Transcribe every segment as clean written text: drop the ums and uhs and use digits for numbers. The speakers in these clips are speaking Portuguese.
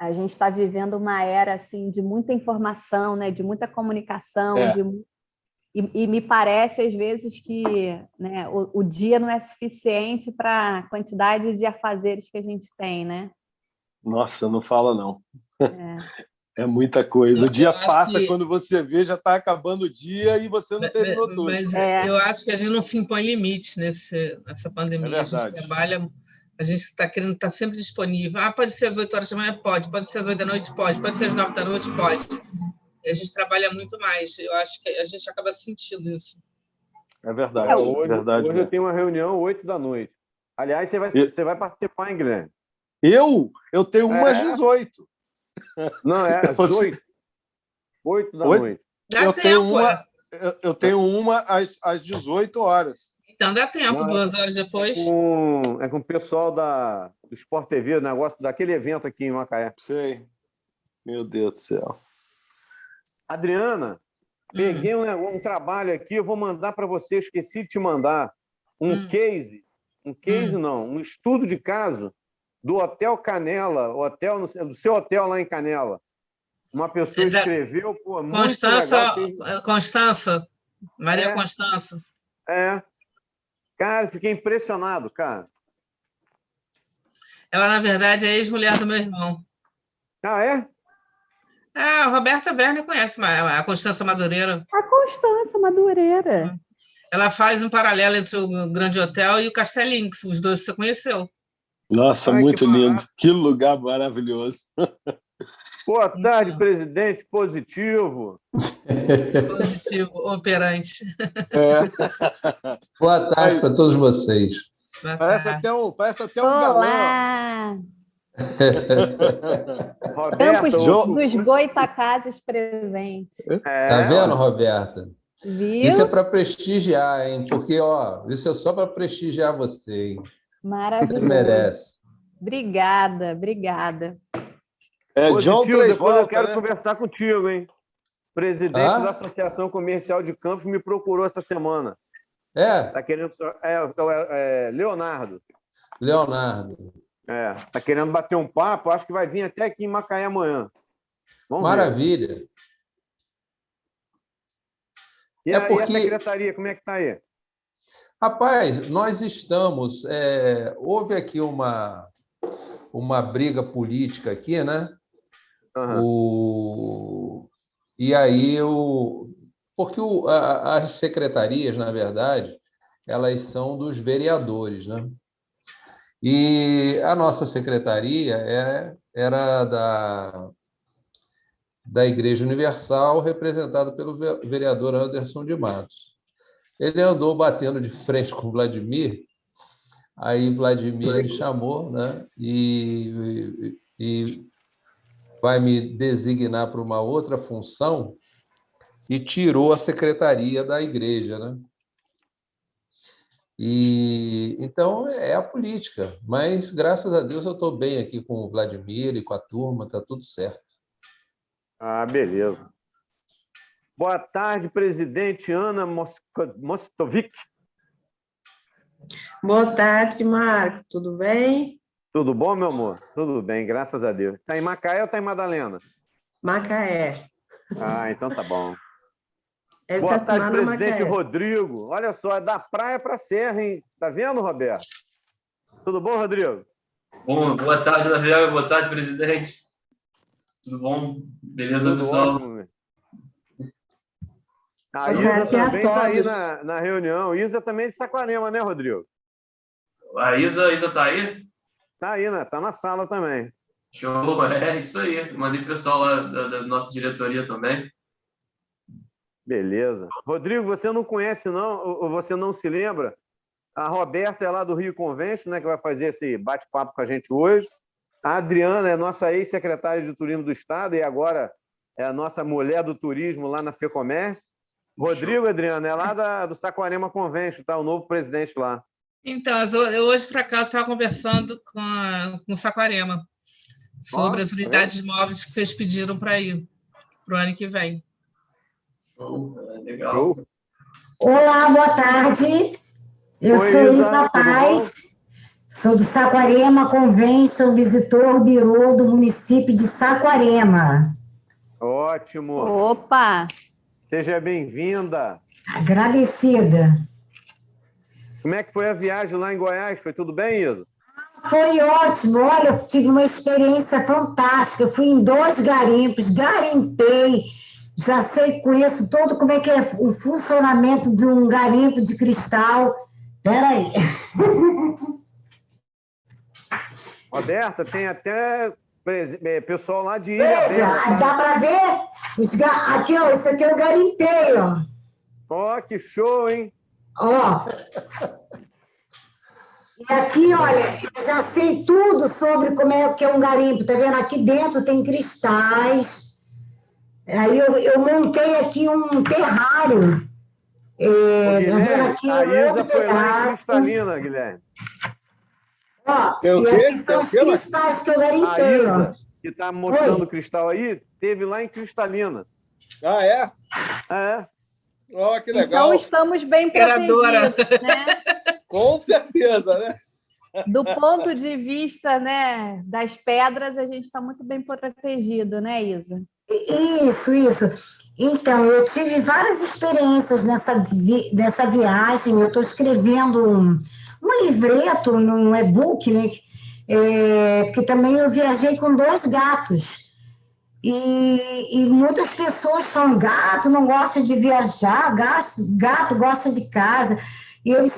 A gente está vivendo uma era assim de muita informação, né, de muita comunicação, É, e me parece às vezes que, né, o dia não é suficiente para a quantidade de afazeres que a gente tem, né? nossa, não fala não. É, É muita coisa. O Eu dia acho passa, que, quando você vê, já está acabando o dia e você não terminou tudo. mas é, eu acho que a gente não se impõe limites nessa É pandemia. A gente verdade. trabalha, a gente está querendo estar sempre disponível. Ah, pode ser às 8 horas da manhã? Pode ser às 8 da noite? Pode ser às 9 da noite? Pode. E a gente trabalha muito mais. Eu acho que a gente acaba sentindo isso. É é, verdade. Hoje, Verdade hoje eu mesmo. tenho uma reunião 8 da noite. Aliás, E- você vai participar, hein, Guilherme? Eu tenho umas É, 18. não, é às Você... 8 da Oi? noite. Dá Eu tenho tempo, uma, eu tenho uma às 18 horas. Então dá tempo, Não, 2 horas depois. é com o pessoal do Sport TV, o negócio daquele evento aqui em Macaé. Sei. Meu Deus do céu. Adriana, peguei um trabalho aqui, eu vou mandar para você, esqueci de te mandar Hum, um case hum. não, um estudo de caso do Hotel Canela, do seu hotel lá em Canela. Uma pessoa É da escreveu, pô, muito Constança, legal. Constança, Maria É, Constança. é. Cara, fiquei impressionado, cara. Ela, na verdade, é ex-mulher do meu irmão. Ah, é? Ah, a Roberta Werner conhece a Constança Madureira. a Constança Madureira. Ela faz um paralelo entre o Grande Hotel e o Castelinho, que os dois você conheceu. Nossa, Ai, que muito lindo. barato. Que lugar maravilhoso. Boa tarde, Então, presidente positivo. positivo, operante. É. Boa tarde Aí, para todos vocês. Boa parece tarde. até um galã. Olá! Campos Roberta, Jo... dos Goitacazes presente. Tá vendo, ó. Roberta? Isso é Viu? para prestigiar, hein? Porque, ó, isso é só para prestigiar você, hein? Você Maravilhoso. merece. Obrigada, obrigada. É John Positivo, Três depois eu Volta, quero né? conversar contigo, hein? O presidente da Ah, Associação Comercial de Campos me procurou essa semana. é, Tá querendo. Leonardo. Leonardo. Tá querendo bater um papo, acho que vai vir até aqui em Macaé amanhã. Vamos ver. Maravilha. E É a porque, secretaria, como é que tá aí? rapaz, nós estamos. Houve aqui uma briga política aqui, né? Aham. E aí porque as secretarias, na verdade, elas são dos vereadores, né? E a nossa secretaria era da Igreja Universal, representada pelo vereador Anderson de Matos. Ele andou batendo de frente com o Vladimir, aí Vladimir me chamou, né? E vai me designar para uma outra função e tirou a secretaria da igreja, né? E então é a política, mas graças a Deus eu estou bem aqui com o Vladimir e com a turma, tá tudo certo. Ah, beleza. Boa tarde, presidente Ana Mostovic. Boa tarde, Marco. Tudo bem? Tudo bom, meu amor? Tudo bem, graças a Deus. Tá em Macaé ou tá em Madalena? Macaé. Ah, então tá bom. Essa Boa tarde, semana, presidente Macaé. Rodrigo. Olha só, é da praia para serra, hein? Tá vendo, Roberto? Tudo bom, Rodrigo? Bom, boa tarde, Rafael. Boa tarde, presidente. Tudo bom? Beleza, Tudo pessoal? ótimo, meu. A Boa Isa tarde a também tá aí todos. na reunião. Isa também é de Saquarema, né, Rodrigo? A Isa tá aí? Tá aí, né? Tá na sala também. Show, é isso aí. Mandei o pessoal lá da nossa diretoria também. Beleza. Rodrigo, você não conhece, não? Ou você não se lembra? A Roberta é lá do Rio Convention, né? Que vai fazer esse bate-papo com a gente hoje. A Adriana é nossa ex-secretária de Turismo do Estado e agora é a nossa mulher do turismo lá na FEComércio. Rodrigo, Adriana, é lá do Saquarema Convention, tá? O novo presidente lá. Então, eu hoje, por acaso, estava conversando com o Saquarema sobre Ó, as tá vendo? unidades móveis que vocês pediram para ir para o ano que vem. Show, legal. Show. Olá, boa tarde. Eu Oi, sou Isa, Isa tudo bom? Paz. Sou do Saquarema Convention, visitor birô do município de Saquarema. Ótimo. Opa! Seja bem-vinda. Agradecida. Como é que foi a viagem lá em Goiás? Foi tudo bem, Isa? Foi ótimo. Olha, eu tive uma experiência fantástica. Eu fui em 2 garimpos, garimpei. Já sei, conheço todo como é que é o funcionamento de um garimpo de cristal. Peraí. Roberta, tem até pessoal lá de Ilha Bela. Veja, dá para ver? Aqui, ó, isso aqui eu garimpei, ó. Ó, que show, hein? Ó. E aqui, olha, eu já sei tudo sobre como é que é um garimpo. Tá vendo? Aqui dentro tem cristais. Aí eu montei aqui um terrário. Ô, Guilherme, aqui a Isa outro foi lá em pedaço. Cristalina, Guilherme. Ó, Tem o e quê? aqui Tem são o quê, Marcos? cristais que eu A garimpei, ó. Isa, que está mostrando Oi. o cristal aí, teve lá em Cristalina. Ah, é? É. Ó, que Então legal. estamos bem Operadora. protegidos, né? Com certeza, né? Do ponto de vista, né, das pedras, a gente está muito bem protegido, né, Isa? Isso. Então, eu tive várias experiências nessa viagem. Eu estou escrevendo um livreto, um e-book, né? Porque também eu viajei com 2 gatos. E muitas pessoas falam, gato não gosta de viajar, gato gosta de casa. Eu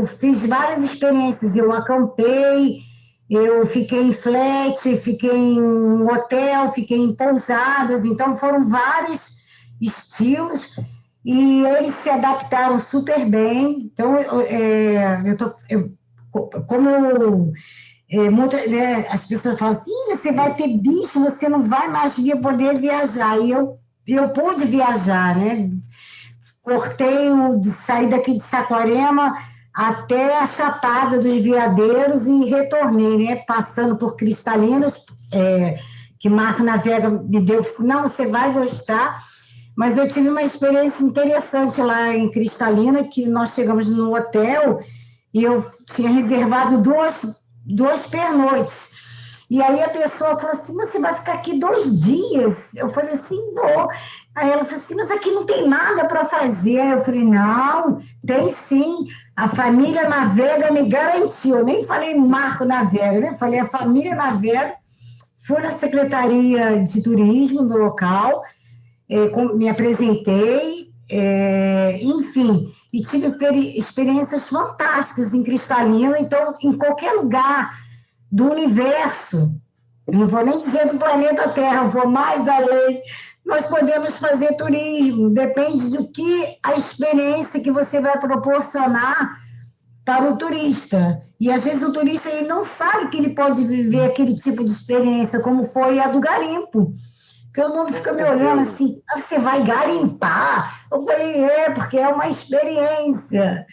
fiz várias experiências. Eu acampei, eu fiquei em flat, fiquei em hotel, fiquei em pousadas. Então, foram vários estilos e eles se adaptaram super bem. Então, né, as pessoas falam assim, você vai ter bicho, você não vai mais poder viajar. E eu pude viajar, né? Saí daqui de Saquarema até a Chapada dos Veadeiros e retornei, né? Passando por Cristalinas, que Marco Navega me deu, não, você vai gostar. Mas eu tive uma experiência interessante lá em Cristalina, que nós chegamos no hotel e eu tinha reservado duas pernoites. E aí a pessoa falou assim, você vai ficar aqui 2 dias? Eu falei assim, vou. Aí ela falou assim, mas aqui não tem nada para fazer. Aí eu falei, não, tem sim. A família Navega me garantiu. Eu nem falei Marco Navega, né? Falei a família Navega. Fui na Secretaria de Turismo do local, me apresentei, enfim, e tive experiências fantásticas em Cristalina. Então, em qualquer lugar do universo, não vou nem dizer do planeta Terra, vou mais além, nós podemos fazer turismo, depende do que a experiência que você vai proporcionar para o turista. E às vezes o turista ele não sabe que ele pode viver aquele tipo de experiência, como foi a do garimpo. Todo mundo fica me olhando assim, você vai garimpar? Eu falei, porque é uma experiência.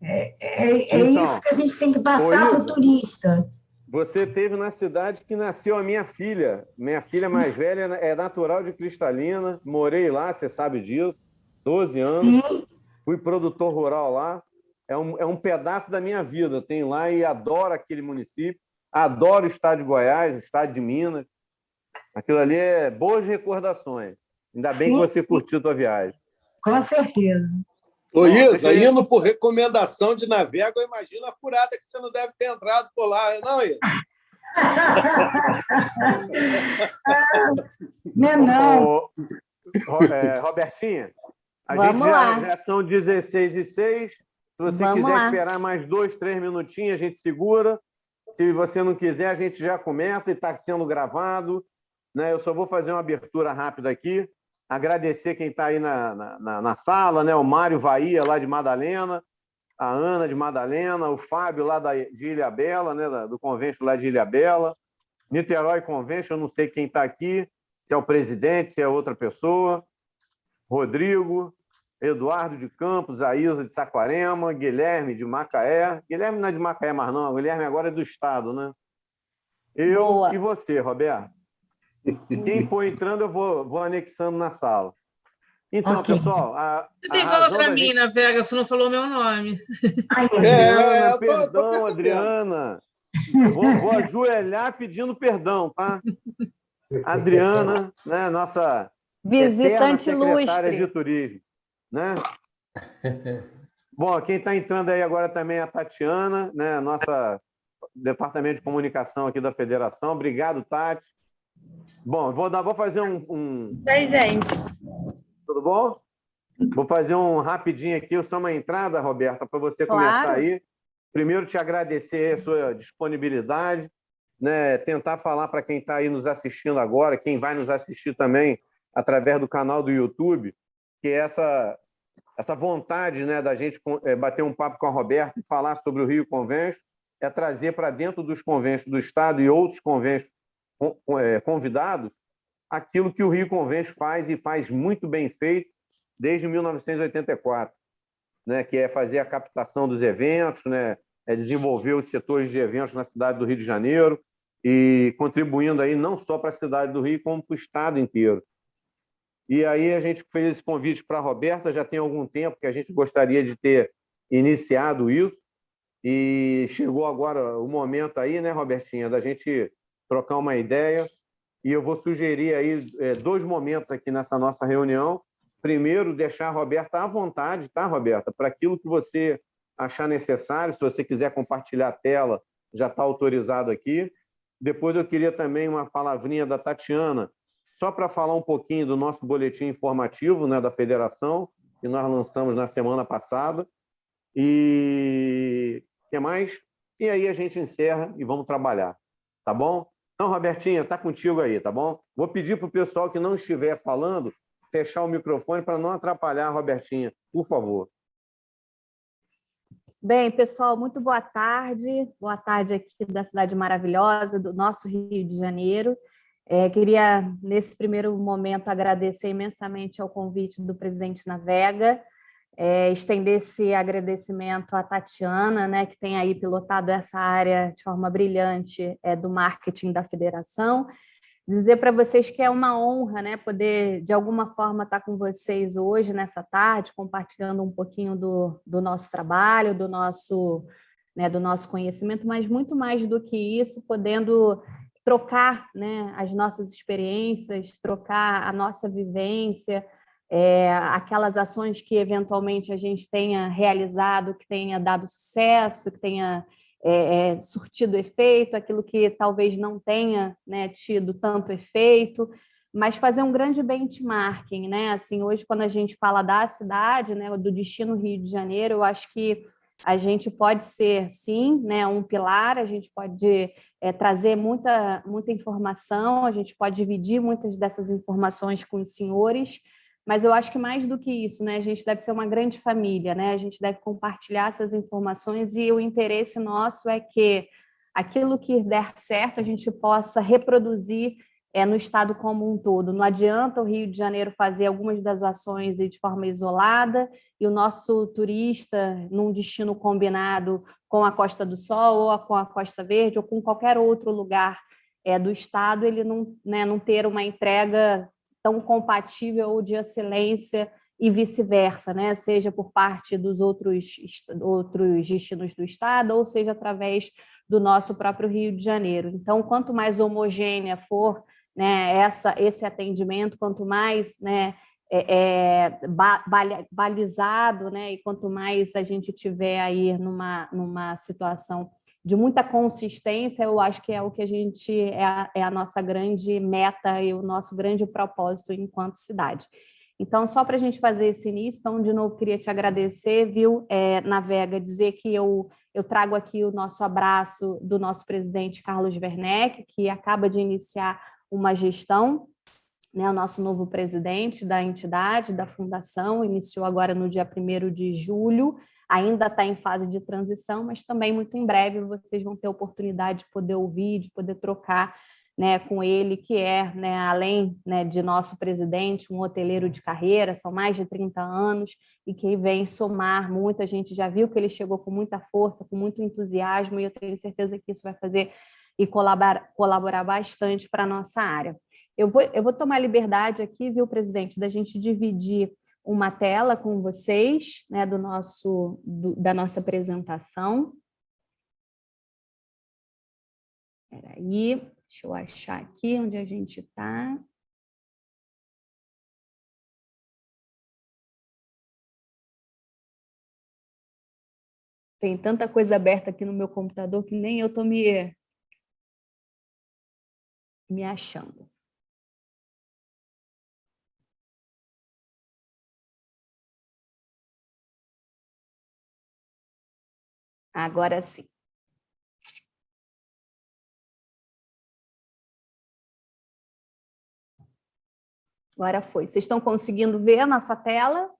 Então, isso que a gente tem que passar para o turista. Você esteve na cidade que nasceu a minha filha. Minha filha mais velha é natural de Cristalina. Morei lá, você sabe disso. 12 anos. Sim. Fui produtor rural lá. É um pedaço da minha vida. Eu tenho lá e adoro aquele município. Adoro o estado de Goiás, o estado de Minas. Aquilo ali é boas recordações. Ainda bem que você curtiu a tua viagem. Com certeza. Ô, Isa, indo por recomendação de Navega, eu imagino a furada que você não deve ter entrado por lá, não, Isa? Não. Robertinha, a Vamos gente lá. já são 16h06. Se você Vamos quiser lá. esperar mais 2, 3 minutinhos, a gente segura. Se você não quiser, a gente já começa e está sendo gravado. Né? Eu só vou fazer uma abertura rápida aqui. Agradecer quem está aí na sala, né? O Mário Vaia, lá de Madalena, a Ana de Madalena, o Fábio, lá de Ilhabela, né? Do Convention lá de Ilhabela, Niterói Convention, eu não sei quem está aqui, se é o presidente, se é outra pessoa, Rodrigo, Eduardo de Campos, a Isa de Saquarema, Guilherme de Macaé. Guilherme não é de Macaé mais não, Guilherme agora é do estado, né? Eu Boa. e você, Roberto. Quem for entrando, eu vou anexando na sala. Então, Ok. pessoal, Você tem contra mim, na Vega, você não falou meu nome. Ai, Adriana, eu tô perdão, percebendo. Adriana. Vou ajoelhar pedindo perdão, tá? Adriana, né, nossa eterna Visitante secretária de ilustre. turismo, né? Bom, quem está entrando aí agora também é a Tatiana, né, nossa departamento de comunicação aqui da federação. Obrigado, Tati. Bom, vou fazer Oi, gente. Tudo bom? Vou fazer um rapidinho aqui, só uma entrada, Roberta, para você começar Claro. aí. Primeiro, te agradecer a sua disponibilidade, né? Tentar falar para quem está aí nos assistindo agora, quem vai nos assistir também através do canal do YouTube, que é essa vontade, né, da gente bater um papo com a Roberta e falar sobre o Rio Convention, é trazer para dentro dos conventos do Estado e outros conventos convidados aquilo que o Rio Convention faz e faz muito bem feito desde 1984, né, que é fazer a captação dos eventos, né, desenvolver os setores de eventos na cidade do Rio de Janeiro e contribuindo aí não só para a cidade do Rio, como para o Estado inteiro. E aí a gente fez esse convite para a Roberta, já tem algum tempo que a gente gostaria de ter iniciado isso, e chegou agora o momento aí, né, Robertinha, da gente trocar uma ideia, e eu vou sugerir aí 2 momentos aqui nessa nossa reunião. Primeiro, deixar a Roberta à vontade, tá, Roberta? Para aquilo que você achar necessário, se você quiser compartilhar a tela, já está autorizado aqui. Depois eu queria também uma palavrinha da Tatiana, só para falar um pouquinho do nosso boletim informativo, né, da federação, que nós lançamos na semana passada. E o que mais? E aí a gente encerra e vamos trabalhar, tá bom? Então, Robertinha, está contigo aí, tá bom? Vou pedir para o pessoal que não estiver falando fechar o microfone para não atrapalhar a Robertinha, por favor. Bem, pessoal, muito boa tarde. Boa tarde aqui da cidade maravilhosa, do nosso Rio de Janeiro. Queria, nesse primeiro momento, agradecer imensamente ao convite do presidente Navega, estender esse agradecimento à Tatiana, né, que tem aí pilotado essa área de forma brilhante do marketing da federação. Dizer para vocês que é uma honra, né, poder, de alguma forma, estar com vocês hoje, nessa tarde, compartilhando um pouquinho do nosso trabalho, do nosso conhecimento, mas muito mais do que isso, podendo trocar, né, as nossas experiências, trocar a nossa vivência, aquelas ações que eventualmente a gente tenha realizado, que tenha dado sucesso, que tenha surtido efeito, aquilo que talvez não tenha, né, tido tanto efeito, mas fazer um grande benchmarking, né? Assim, hoje, quando a gente fala da cidade, né, do destino Rio de Janeiro, eu acho que a gente pode ser, sim, né, um pilar, a gente pode trazer muita informação, a gente pode dividir muitas dessas informações com os senhores, mas eu acho que mais do que isso, né, a gente deve ser uma grande família, né, a gente deve compartilhar essas informações e o interesse nosso é que aquilo que der certo a gente possa reproduzir no estado como um todo. Não adianta o Rio de Janeiro fazer algumas das ações de forma isolada e o nosso turista, num destino combinado com a Costa do Sol ou com a Costa Verde ou com qualquer outro lugar do estado, ele não ter uma entrega tão compatível ou de excelência e vice-versa, né? Seja por parte dos outros destinos do estado ou seja através do nosso próprio Rio de Janeiro. Então, quanto mais homogênea for, né, esse atendimento, quanto mais, né, balizado, né, e quanto mais a gente tiver aí numa situação de muita consistência, eu acho que é o que a gente é a nossa grande meta e o nosso grande propósito enquanto cidade. Então, só para a gente fazer esse início, então, de novo, queria te agradecer, viu, Navega, dizer que eu trago aqui o nosso abraço do nosso presidente Carlos Werneck, que acaba de iniciar uma gestão, né, o nosso novo presidente da entidade, da fundação, iniciou agora no dia 1º de julho, ainda está em fase de transição, mas também muito em breve vocês vão ter a oportunidade de poder ouvir, de poder trocar, né, com ele, que né, além, né, de nosso presidente, um hoteleiro de carreira, são mais de 30 anos, e que vem somar muito. A gente já viu que ele chegou com muita força, com muito entusiasmo, e eu tenho certeza que isso vai fazer e colaborar bastante para a nossa área. Eu vou tomar liberdade aqui, viu, presidente, da gente dividir uma tela com vocês, né, da nossa apresentação. Espera aí, deixa eu achar aqui onde a gente está. Tem tanta coisa aberta aqui no meu computador que nem eu estou me achando. Agora sim. Agora foi. Vocês estão conseguindo ver a nossa tela?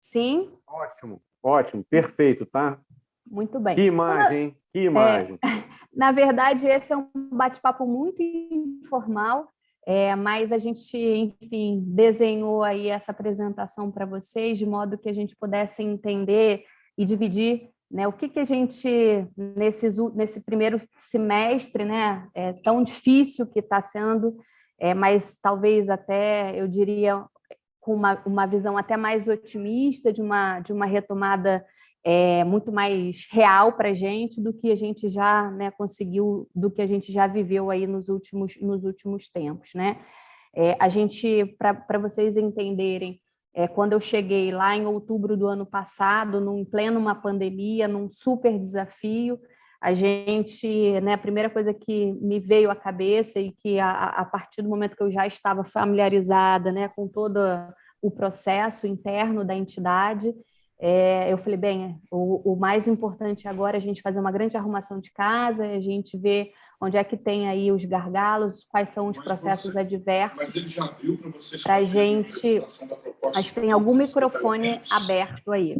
Sim? Ótimo, ótimo, perfeito, tá? Muito bem. Que imagem, hein? Que imagem. Na verdade, esse é um bate-papo muito informal, mas a gente, enfim, desenhou aí essa apresentação para vocês, de modo que a gente pudesse entender e dividir, né, o que a gente, nesse primeiro semestre, né, tão difícil que está sendo, mas talvez até, eu diria, com uma visão até mais otimista de uma retomada muito mais real para a gente do que a gente já, né, conseguiu, do que a gente já viveu aí nos últimos tempos, né? A gente, para vocês entenderem, quando eu cheguei lá em outubro do ano passado, em pleno uma pandemia, num super desafio, a gente, né, a primeira coisa que me veio à cabeça e que a partir do momento que eu já estava familiarizada, né, com todo o processo interno da entidade, eu falei, bem, o mais importante agora é a gente fazer uma grande arrumação de casa, a gente ver onde é que tem aí os gargalos, quais são os processos adversos. Mas ele já abriu para vocês fazerem a gente, acho que tem algum microfone aberto aí.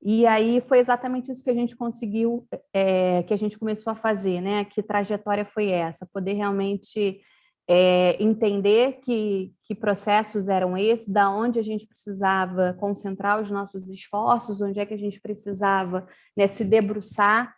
E aí foi exatamente isso que a gente conseguiu, que a gente começou a fazer, né? Que trajetória foi essa? Poder realmente entender que processos eram esses, da onde a gente precisava concentrar os nossos esforços, onde é que a gente precisava, né, se debruçar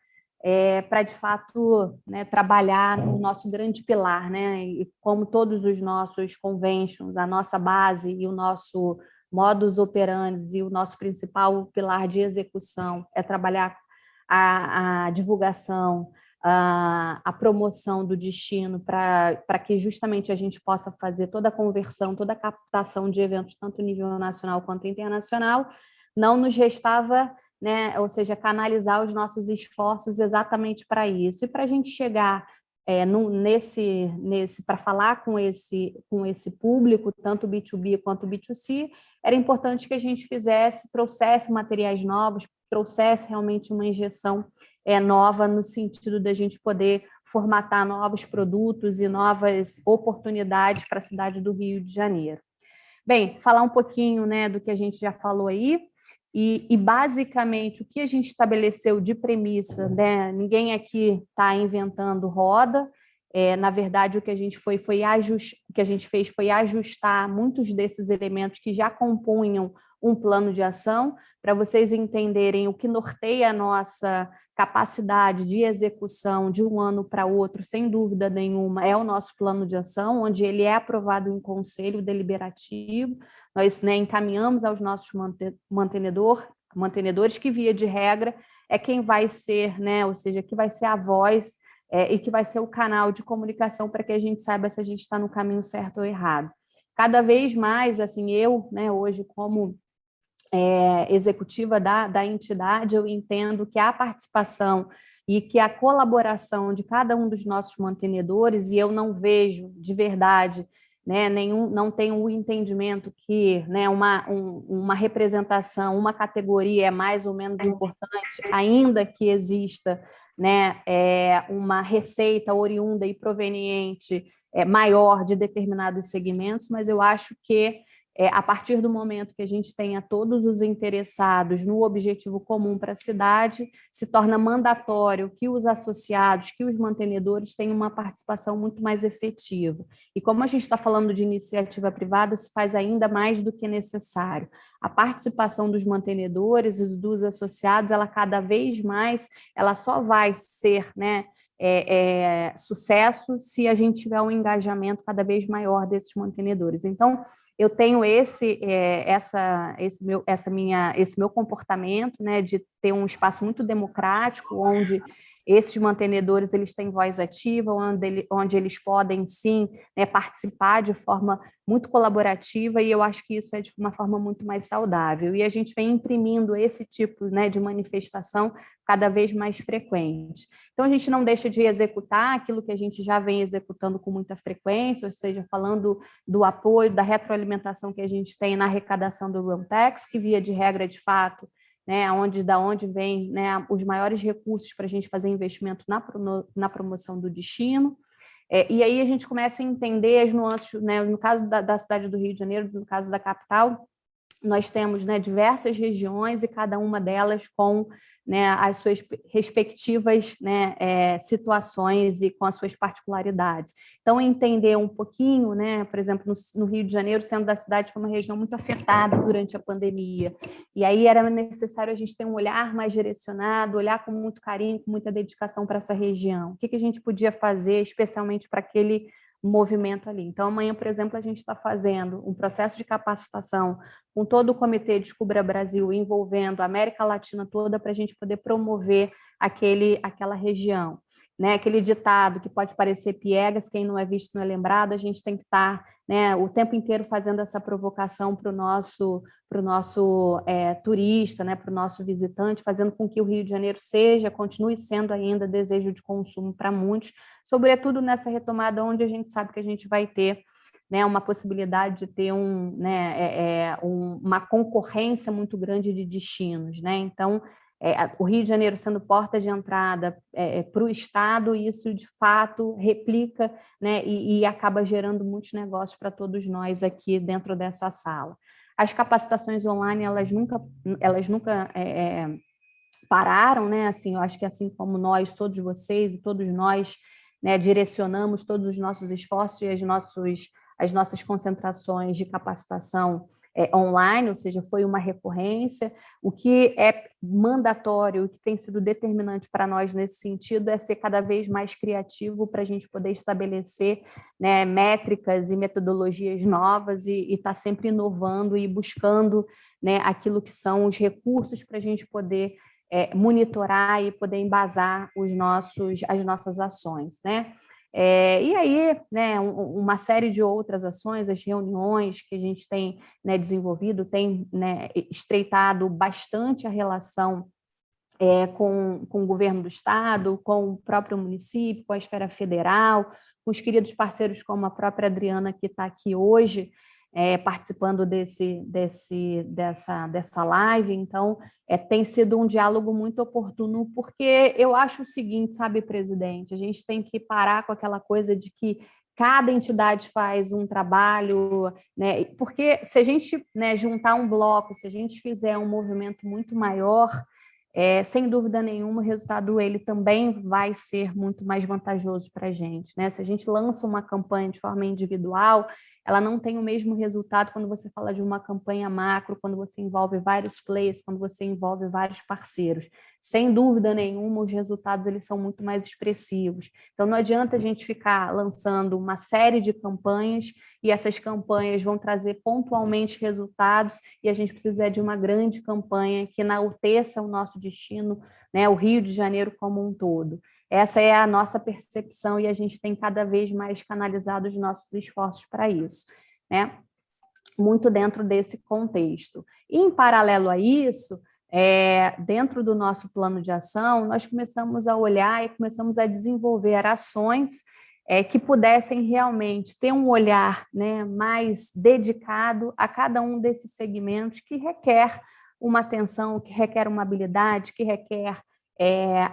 para, de fato, né, trabalhar no nosso grande pilar, né? E como todos os nossos conventions, a nossa base e o nosso modus operandi e o nosso principal pilar de execução é trabalhar a divulgação, a promoção do destino para que justamente a gente possa fazer toda a conversão, toda a captação de eventos, tanto nível nacional quanto internacional. Não nos restava, né, ou seja, canalizar os nossos esforços exatamente para isso. E para a gente chegar para falar com esse público, tanto B2B quanto B2C, era importante que a gente trouxesse materiais novos, trouxesse realmente uma injeção nova no sentido da gente poder formatar novos produtos e novas oportunidades para a cidade do Rio de Janeiro. Bem, falar um pouquinho, né, do que a gente já falou aí, e basicamente o que a gente estabeleceu de premissa, né, ninguém aqui está inventando roda, na verdade o que a gente fez foi ajustar muitos desses elementos que já compunham um plano de ação, para vocês entenderem o que norteia a nossa capacidade de execução de um ano para outro, sem dúvida nenhuma, é o nosso plano de ação, onde ele é aprovado em conselho deliberativo. Nós, né, encaminhamos aos nossos mantenedores, que, via de regra, é quem vai ser, né, ou seja, que vai ser a voz e que vai ser o canal de comunicação para que a gente saiba se a gente está no caminho certo ou errado. Cada vez mais, assim, eu, né, hoje, como executiva da entidade, eu entendo que a participação e que a colaboração de cada um dos nossos mantenedores, e eu não vejo de verdade, né, não tenho o entendimento que, né, uma representação, uma categoria é mais ou menos importante, ainda que exista, né, uma receita oriunda e proveniente maior de determinados segmentos, mas eu acho que a partir do momento que a gente tenha todos os interessados no objetivo comum para a cidade, se torna mandatório que os associados, que os mantenedores tenham uma participação muito mais efetiva. E como a gente está falando de iniciativa privada, se faz ainda mais do que necessário. A participação dos mantenedores e dos associados, ela cada vez mais, ela só vai ser, né, sucesso se a gente tiver um engajamento cada vez maior desses mantenedores. Então, eu tenho esse meu comportamento, né, de ter um espaço muito democrático, onde esses mantenedores eles têm voz ativa, onde eles podem, sim, né, participar de forma muito colaborativa, e eu acho que isso é de uma forma muito mais saudável. E a gente vem imprimindo esse tipo, né, de manifestação cada vez mais frequente. Então, a gente não deixa de executar aquilo que a gente já vem executando com muita frequência, ou seja, falando do apoio, da retroalimentação que a gente tem na arrecadação do Real Tax, que via de regra, de fato, né, da onde vem, né, os maiores recursos para a gente fazer investimento na promoção do destino. E aí a gente começa a entender as nuances, né, no caso da cidade do Rio de Janeiro, no caso da capital, nós temos, né, diversas regiões e cada uma delas com, né, as suas respectivas, né, situações e com as suas particularidades. Então, entender um pouquinho, né, por exemplo, no Rio de Janeiro, sendo da cidade foi uma região muito afetada durante a pandemia, e aí era necessário a gente ter um olhar mais direcionado, olhar com muito carinho, com muita dedicação para essa região. O que a gente podia fazer, especialmente para aquele movimento ali. Então, amanhã, por exemplo, a gente está fazendo um processo de capacitação com todo o Comitê Descubra Brasil, envolvendo a América Latina toda, para a gente poder promover aquela região. Né? Aquele ditado que pode parecer piegas, quem não é visto não é lembrado, a gente tem que estar, né, o tempo inteiro fazendo essa provocação para o nosso turista, né, para o nosso visitante, fazendo com que o Rio de Janeiro continue sendo ainda desejo de consumo para muitos, sobretudo nessa retomada onde a gente sabe que a gente vai ter, né, uma possibilidade de ter uma concorrência muito grande de destinos, né? Então, o Rio de Janeiro sendo porta de entrada para o Estado, e isso de fato replica, né, e acaba gerando muitos negócios para todos nós aqui dentro dessa sala. As capacitações online, elas nunca pararam, né? Assim, eu acho que assim como nós, todos vocês e todos nós, né, direcionamos todos os nossos esforços e as nossas concentrações de capacitação online, ou seja, foi uma recorrência. O que é mandatório, o que tem sido determinante para nós nesse sentido é ser cada vez mais criativo para a gente poder estabelecer, né, métricas e metodologias novas e estar sempre inovando e buscando, né, aquilo que são os recursos para a gente poder monitorar e poder embasar as nossas ações, né? E aí, né, uma série de outras ações, as reuniões que a gente tem, né, desenvolvido, tem, né, estreitado bastante a relação com o governo do Estado, com o próprio município, com a esfera federal, com os queridos parceiros como a própria Adriana, que está aqui hoje, participando dessa live. Então, tem sido um diálogo muito oportuno, porque eu acho o seguinte, sabe, presidente, a gente tem que parar com aquela coisa de que cada entidade faz um trabalho, né? Porque se a gente, né, juntar um bloco, se a gente fizer um movimento muito maior, sem dúvida nenhuma, o resultado ele também vai ser muito mais vantajoso para a gente, né? Se a gente lança uma campanha de forma individual, ela não tem o mesmo resultado quando você fala de uma campanha macro, quando você envolve vários players, quando você envolve vários parceiros. Sem dúvida nenhuma, os resultados eles são muito mais expressivos. Então, não adianta a gente ficar lançando uma série de campanhas e essas campanhas vão trazer pontualmente resultados, e a gente precisa de uma grande campanha que enalteça o nosso destino, né, o Rio de Janeiro como um todo. Essa é a nossa percepção e a gente tem cada vez mais canalizado os nossos esforços para isso, né? Muito dentro desse contexto. E, em paralelo a isso, dentro do nosso plano de ação, nós começamos a olhar e começamos a desenvolver ações que pudessem realmente ter um olhar, né, mais dedicado a cada um desses segmentos que requer uma atenção, que requer uma habilidade, que requer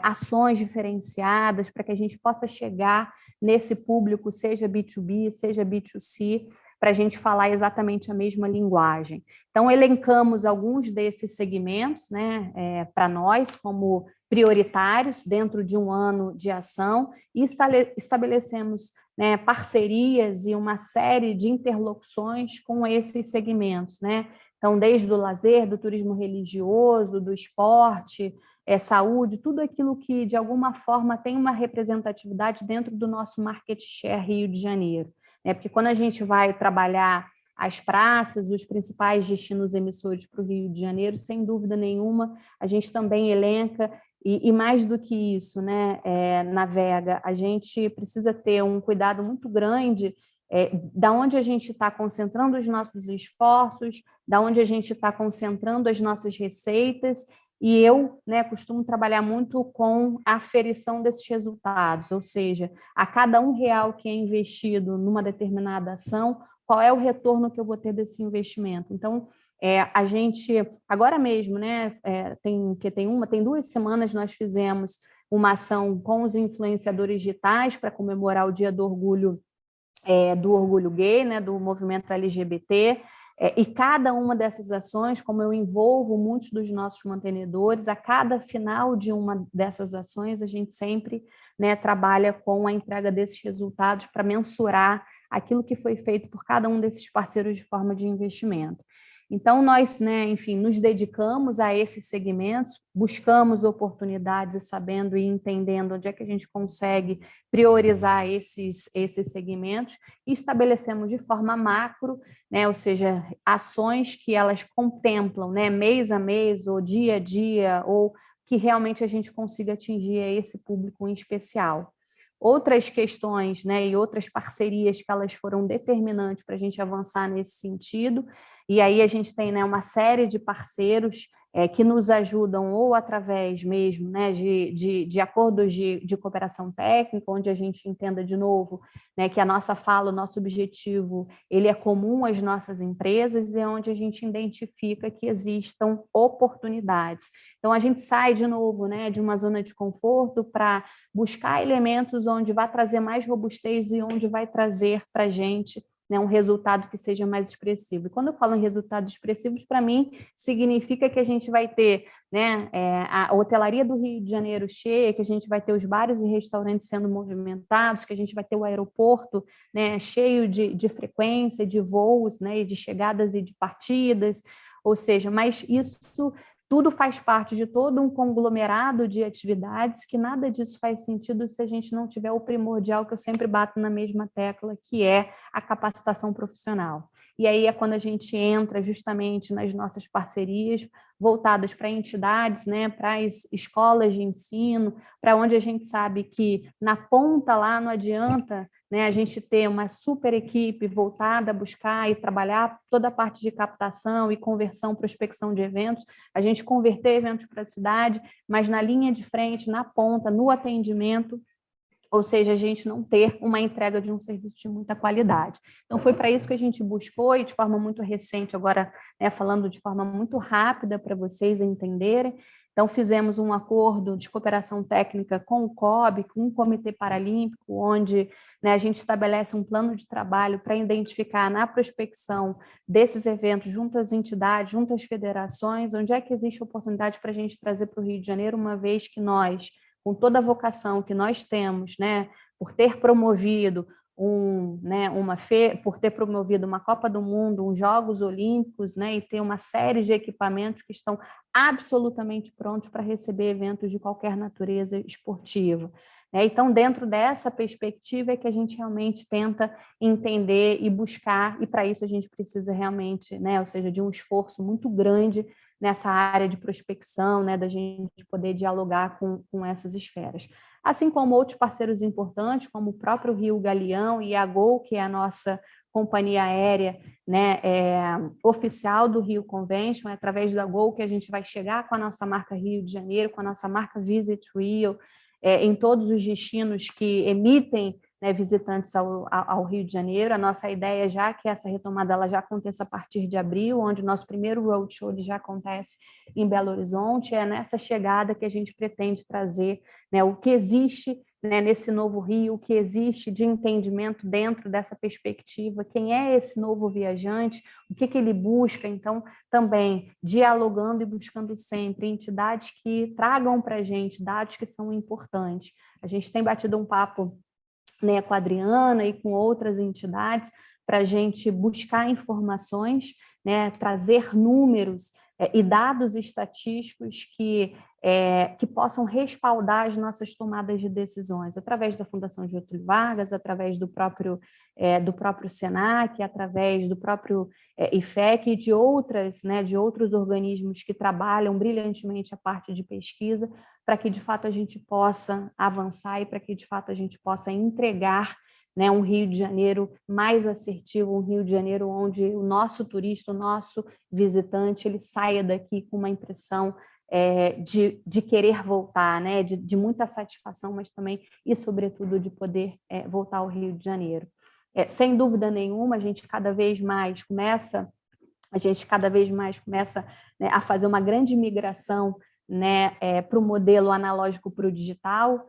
ações diferenciadas para que a gente possa chegar nesse público, seja B2B, seja B2C, para a gente falar exatamente a mesma linguagem. Então, elencamos alguns desses segmentos, né, para nós como prioritários dentro de um ano de ação, e estabelecemos, né, parcerias e uma série de interlocuções com esses segmentos, né? Então, desde o lazer, do turismo religioso, do esporte, saúde, tudo aquilo que, de alguma forma, tem uma representatividade dentro do nosso market share Rio de Janeiro. Porque quando a gente vai trabalhar as praças, os principais destinos emissores para o Rio de Janeiro, sem dúvida nenhuma, a gente também elenca, e mais do que isso, né, Navega, a gente precisa ter um cuidado muito grande da onde a gente está concentrando os nossos esforços, da onde a gente está concentrando as nossas receitas, e eu, né, costumo trabalhar muito com a aferição desses resultados, ou seja, a cada R$1 que é investido numa determinada ação, qual é o retorno que eu vou ter desse investimento. Então, a gente, agora mesmo, né, tem 2 semanas nós fizemos uma ação com os influenciadores digitais para comemorar o Dia do Orgulho gay, né, do movimento LGBT, e cada uma dessas ações, como eu envolvo muitos dos nossos mantenedores, a cada final de uma dessas ações, a gente sempre, né, trabalha com a entrega desses resultados para mensurar aquilo que foi feito por cada um desses parceiros de forma de investimento. Então, nós, né, enfim, nos dedicamos a esses segmentos, buscamos oportunidades e sabendo e entendendo onde é que a gente consegue priorizar esses segmentos e estabelecemos de forma macro, né, ou seja, ações que elas contemplam, né, mês a mês ou dia a dia, ou que realmente a gente consiga atingir esse público em especial. Outras questões, né, e outras parcerias que elas foram determinantes para a gente avançar nesse sentido, e aí a gente tem, né, uma série de parceiros que nos ajudam ou através mesmo, né, de acordos de cooperação técnica, onde a gente entenda de novo, né, que a nossa fala, o nosso objetivo, ele é comum às nossas empresas e é onde a gente identifica que existam oportunidades. Então, a gente sai de novo, né, de uma zona de conforto para buscar elementos onde vai trazer mais robustez e onde vai trazer para a gente, né, um resultado que seja mais expressivo. E quando eu falo em resultados expressivos, para mim, significa que a gente vai ter, né, a hotelaria do Rio de Janeiro cheia, que a gente vai ter os bares e restaurantes sendo movimentados, que a gente vai ter o aeroporto, né, cheio de frequência, de voos, né, e de chegadas e de partidas, ou seja, mas isso tudo faz parte de todo um conglomerado de atividades que nada disso faz sentido se a gente não tiver o primordial que eu sempre bato na mesma tecla, que é a capacitação profissional. E aí é quando a gente entra justamente nas nossas parcerias voltadas para entidades, né, para as escolas de ensino, para onde a gente sabe que na ponta lá não adianta, né, a gente ter uma super equipe voltada a buscar e trabalhar toda a parte de captação e conversão, prospecção de eventos, a gente converter eventos para a cidade, mas na linha de frente, na ponta, no atendimento, ou seja, a gente não ter uma entrega de um serviço de muita qualidade. Então, foi para isso que a gente buscou, e de forma muito recente, agora, né, falando de forma muito rápida para vocês entenderem. Então, fizemos um acordo de cooperação técnica com o COB, com o Comitê Paralímpico, onde, né, a gente estabelece um plano de trabalho para identificar na prospecção desses eventos junto às entidades, junto às federações, onde é que existe oportunidade para a gente trazer para o Rio de Janeiro, uma vez que nós, com toda a vocação que nós temos, né, por ter promovido por ter promovido uma Copa do Mundo, uns Jogos Olímpicos, né, e ter uma série de equipamentos que estão absolutamente prontos para receber eventos de qualquer natureza esportiva. Então, dentro dessa perspectiva é que a gente realmente tenta entender e buscar, e para isso a gente precisa realmente, né, ou seja, de um esforço muito grande nessa área de prospecção, né, da gente poder dialogar com essas esferas. Assim como outros parceiros importantes, como o próprio Rio Galeão e a Gol, que é a nossa companhia aérea, né, oficial do Rio Convention, é através da Gol que a gente vai chegar com a nossa marca Rio de Janeiro, com a nossa marca Visit Rio, em todos os destinos que emitem, né, visitantes ao Rio de Janeiro. A nossa ideia já que essa retomada ela já aconteça a partir de abril, onde o nosso primeiro roadshow já acontece em Belo Horizonte. É nessa chegada que a gente pretende trazer, né, o que existe, né, nesse novo Rio, o que existe de entendimento dentro dessa perspectiva, quem é esse novo viajante, o que ele busca. Então, também dialogando e buscando sempre entidades que tragam para a gente dados que são importantes. A gente tem batido um papo, né, com a Adriana e com outras entidades para a gente buscar informações, né, trazer números e dados estatísticos que que possam respaldar as nossas tomadas de decisões, através da Fundação Getúlio Vargas, através do próprio SENAC, através do próprio IFEC e de outros organismos que trabalham brilhantemente a parte de pesquisa, para que, de fato, a gente possa avançar e para que, de fato, a gente possa entregar, né, um Rio de Janeiro mais assertivo, um Rio de Janeiro onde o nosso turista, o nosso visitante, ele saia daqui com uma impressão de querer voltar, né, de muita satisfação, mas também e, sobretudo, de poder voltar ao Rio de Janeiro. Sem dúvida nenhuma, a gente cada vez mais começa, né, a fazer uma grande migração, né, para o modelo analógico para o digital,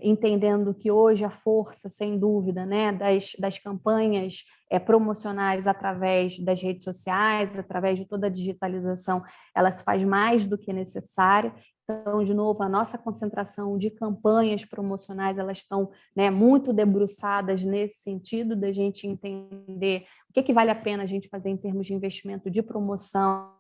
entendendo que hoje a força, sem dúvida, né, das campanhas promocionais através das redes sociais, através de toda a digitalização, ela se faz mais do que necessária. Então, de novo, a nossa concentração de campanhas promocionais, elas estão, né, muito debruçadas nesse sentido da gente entender o que vale a pena a gente fazer em termos de investimento de promoção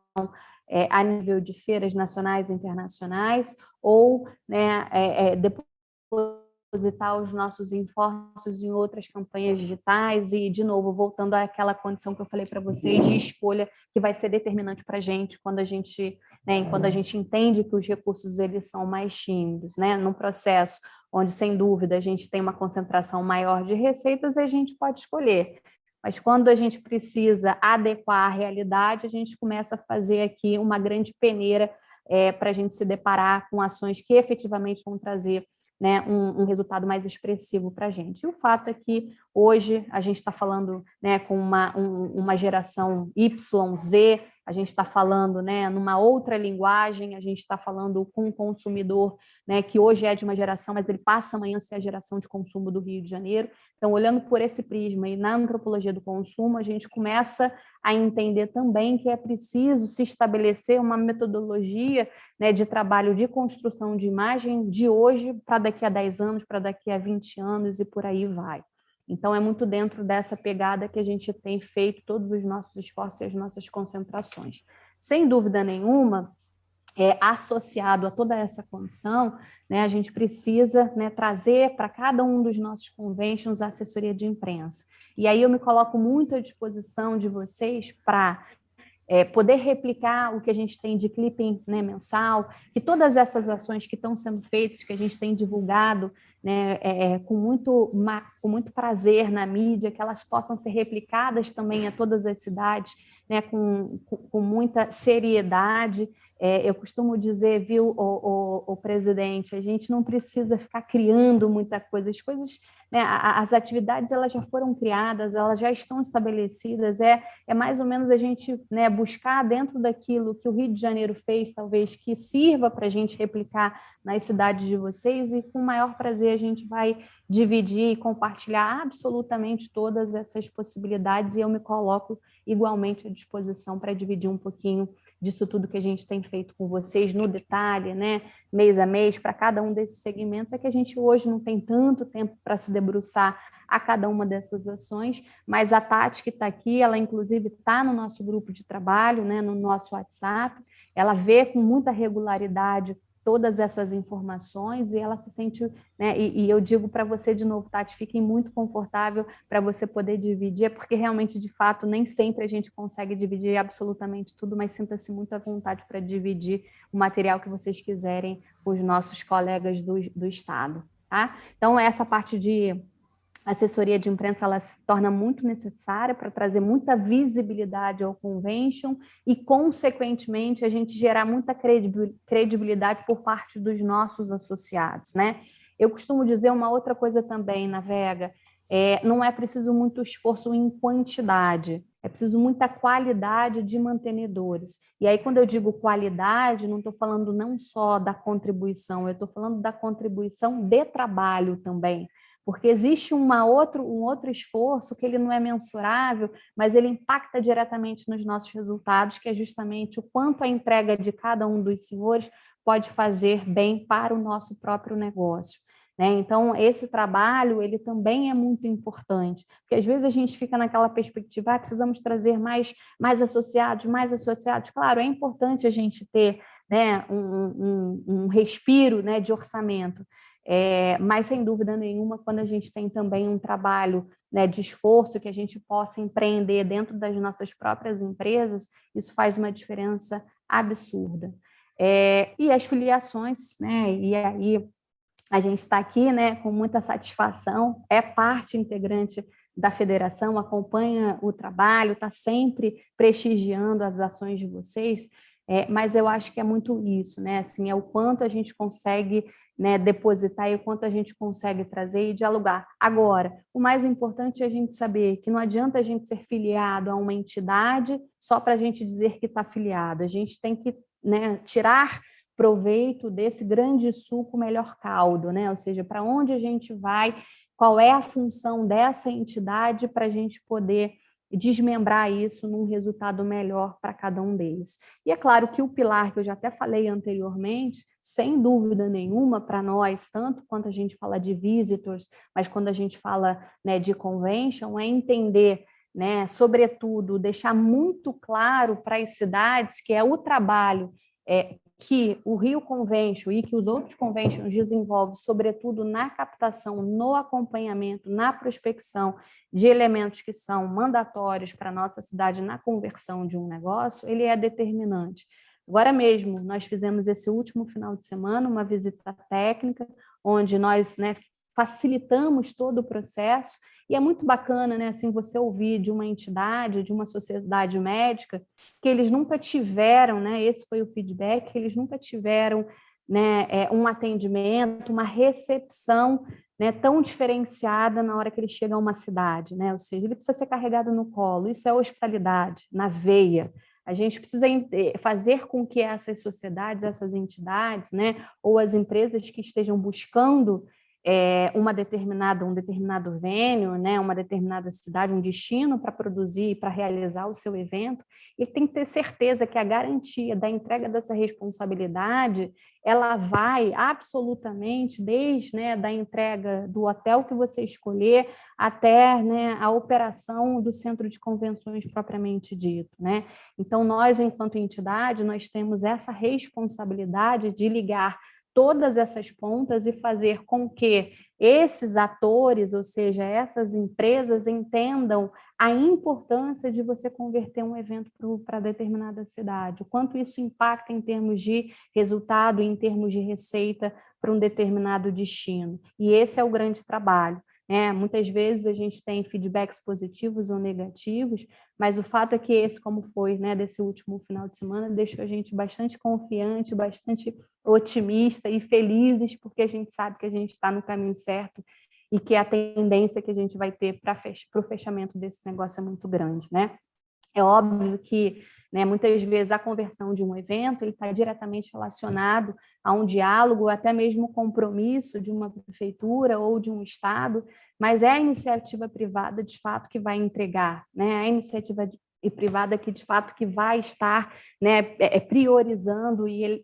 a nível de feiras nacionais e internacionais, ou, né, depositar os nossos esforços em outras campanhas digitais e, de novo, voltando àquela condição que eu falei para vocês de escolha que vai ser determinante para a gente quando a gente entende que os recursos eles são mais tímidos, né? Num processo onde, sem dúvida, a gente tem uma concentração maior de receitas, a gente pode escolher. Mas quando a gente precisa adequar a realidade, a gente começa a fazer aqui uma grande peneira para a gente se deparar com ações que efetivamente vão trazer, né, um resultado mais expressivo para a gente. E o fato é que hoje a gente está falando, né, com uma geração Y, Z, a gente está falando, né, numa outra linguagem, a gente está falando com um consumidor, né, que hoje é de uma geração, mas ele passa amanhã a ser a geração de consumo do Rio de Janeiro. Então, olhando por esse prisma e na antropologia do consumo, a gente começa a entender também que é preciso se estabelecer uma metodologia, né, de trabalho de construção de imagem de hoje para daqui a 10 anos, para daqui a 20 anos e por aí vai. Então, é muito dentro dessa pegada que a gente tem feito todos os nossos esforços e as nossas concentrações. Sem dúvida nenhuma, associado a toda essa condição, né, a gente precisa, né, trazer para cada um dos nossos conventions a assessoria de imprensa. E aí eu me coloco muito à disposição de vocês para poder replicar o que a gente tem de clipping, né, mensal, e todas essas ações que estão sendo feitas, que a gente tem divulgado, né, com muito prazer na mídia, que elas possam ser replicadas também a todas as cidades, né, com muita seriedade. Eu costumo dizer, viu, o presidente, a gente não precisa ficar criando muita coisa, as coisas, né, as atividades elas já foram criadas, elas já estão estabelecidas, é mais ou menos a gente, né, buscar dentro daquilo que o Rio de Janeiro fez, talvez, que sirva para a gente replicar nas cidades de vocês, e com o maior prazer a gente vai dividir e compartilhar absolutamente todas essas possibilidades, e eu me coloco igualmente à disposição para dividir um pouquinho disso tudo que a gente tem feito com vocês no detalhe, né, mês a mês, para cada um desses segmentos. É que a gente hoje não tem tanto tempo para se debruçar a cada uma dessas ações, mas a Tati, que está aqui, ela inclusive está no nosso grupo de trabalho, né, no nosso WhatsApp, ela vê com muita regularidade todas essas informações e ela se sente, né, e eu digo para você de novo, Tati, fiquem muito confortável para você poder dividir, porque realmente, de fato, nem sempre a gente consegue dividir absolutamente tudo, mas sinta-se muito à vontade para dividir o material que vocês quiserem com os nossos colegas do Estado, tá? Então, essa parte de assessoria de imprensa ela se torna muito necessária para trazer muita visibilidade ao convention e, consequentemente, a gente gerar muita credibilidade por parte dos nossos associados, né? Eu costumo dizer uma outra coisa também, Navega, não é preciso muito esforço em quantidade, é preciso muita qualidade de mantenedores. E aí, quando eu digo qualidade, não estou falando não só da contribuição, eu estou falando da contribuição de trabalho também, porque existe um outro esforço que ele não é mensurável, mas ele impacta diretamente nos nossos resultados, que é justamente o quanto a entrega de cada um dos senhores pode fazer bem para o nosso próprio negócio, né? Então, esse trabalho, ele também é muito importante, porque às vezes a gente fica naquela perspectiva, precisamos trazer mais associados, mais associados. Claro, é importante a gente ter, né, um respiro, né, de orçamento. Mas, sem dúvida nenhuma, quando a gente tem também um trabalho, né, de esforço que a gente possa empreender dentro das nossas próprias empresas, isso faz uma diferença absurda. E as filiações, né, e aí a gente está aqui, né, com muita satisfação, é parte integrante da federação, acompanha o trabalho, está sempre prestigiando as ações de vocês, mas eu acho que é muito isso, né, assim, é o quanto a gente consegue, né, depositar e o quanto a gente consegue trazer e dialogar. Agora, o mais importante é a gente saber que não adianta a gente ser filiado a uma entidade só para a gente dizer que está filiado, a gente tem que, né, tirar proveito desse grande suco melhor caldo, né? Ou seja, para onde a gente vai, qual é a função dessa entidade para a gente poder desmembrar isso num resultado melhor para cada um deles. E é claro que o pilar que eu já até falei anteriormente, sem dúvida nenhuma, para nós, tanto quanto a gente fala de visitors, mas quando a gente fala, né, de convention, é entender, né, sobretudo, deixar muito claro para as cidades que é o trabalho que o Rio Convention e que os outros conventions desenvolvem, sobretudo na captação, no acompanhamento, na prospecção de elementos que são mandatórios para a nossa cidade na conversão de um negócio, ele é determinante. Agora mesmo, nós fizemos esse último final de semana uma visita técnica, onde nós, né, facilitamos todo o processo, e é muito bacana, né, assim, você ouvir de uma entidade, de uma sociedade médica, que eles nunca tiveram, né, esse foi o feedback, que eles nunca tiveram, né, um atendimento, uma recepção, né, tão diferenciada na hora que ele chega a uma cidade, né, ou seja, ele precisa ser carregado no colo, isso é hospitalidade, na veia. A gente precisa fazer com que essas sociedades, essas entidades, né, ou as empresas que estejam buscando um determinado venue, né, uma determinada cidade, um destino para produzir, para realizar o seu evento, ele tem que ter certeza que a garantia da entrega dessa responsabilidade, ela vai absolutamente desde, né, da entrega do hotel que você escolher até, né, a operação do centro de convenções propriamente dito, né? Então, nós, enquanto entidade, nós temos essa responsabilidade de ligar todas essas pontas e fazer com que esses atores, ou seja, essas empresas, entendam a importância de você converter um evento para determinada cidade, o quanto isso impacta em termos de resultado, em termos de receita para um determinado destino. E esse é o grande trabalho. Muitas vezes a gente tem feedbacks positivos ou negativos, mas o fato é que esse, como foi, né, desse último final de semana, deixou a gente bastante confiante, bastante otimista e felizes, porque a gente sabe que a gente está no caminho certo e que a tendência que a gente vai ter para o fechamento desse negócio é muito grande, né? É óbvio que, né, muitas vezes a conversão de um evento ele está diretamente relacionado a um diálogo, até mesmo compromisso de uma prefeitura ou de um estado, mas é a iniciativa privada de fato que vai entregar, né? A iniciativa privada que de fato que vai estar, né, priorizando e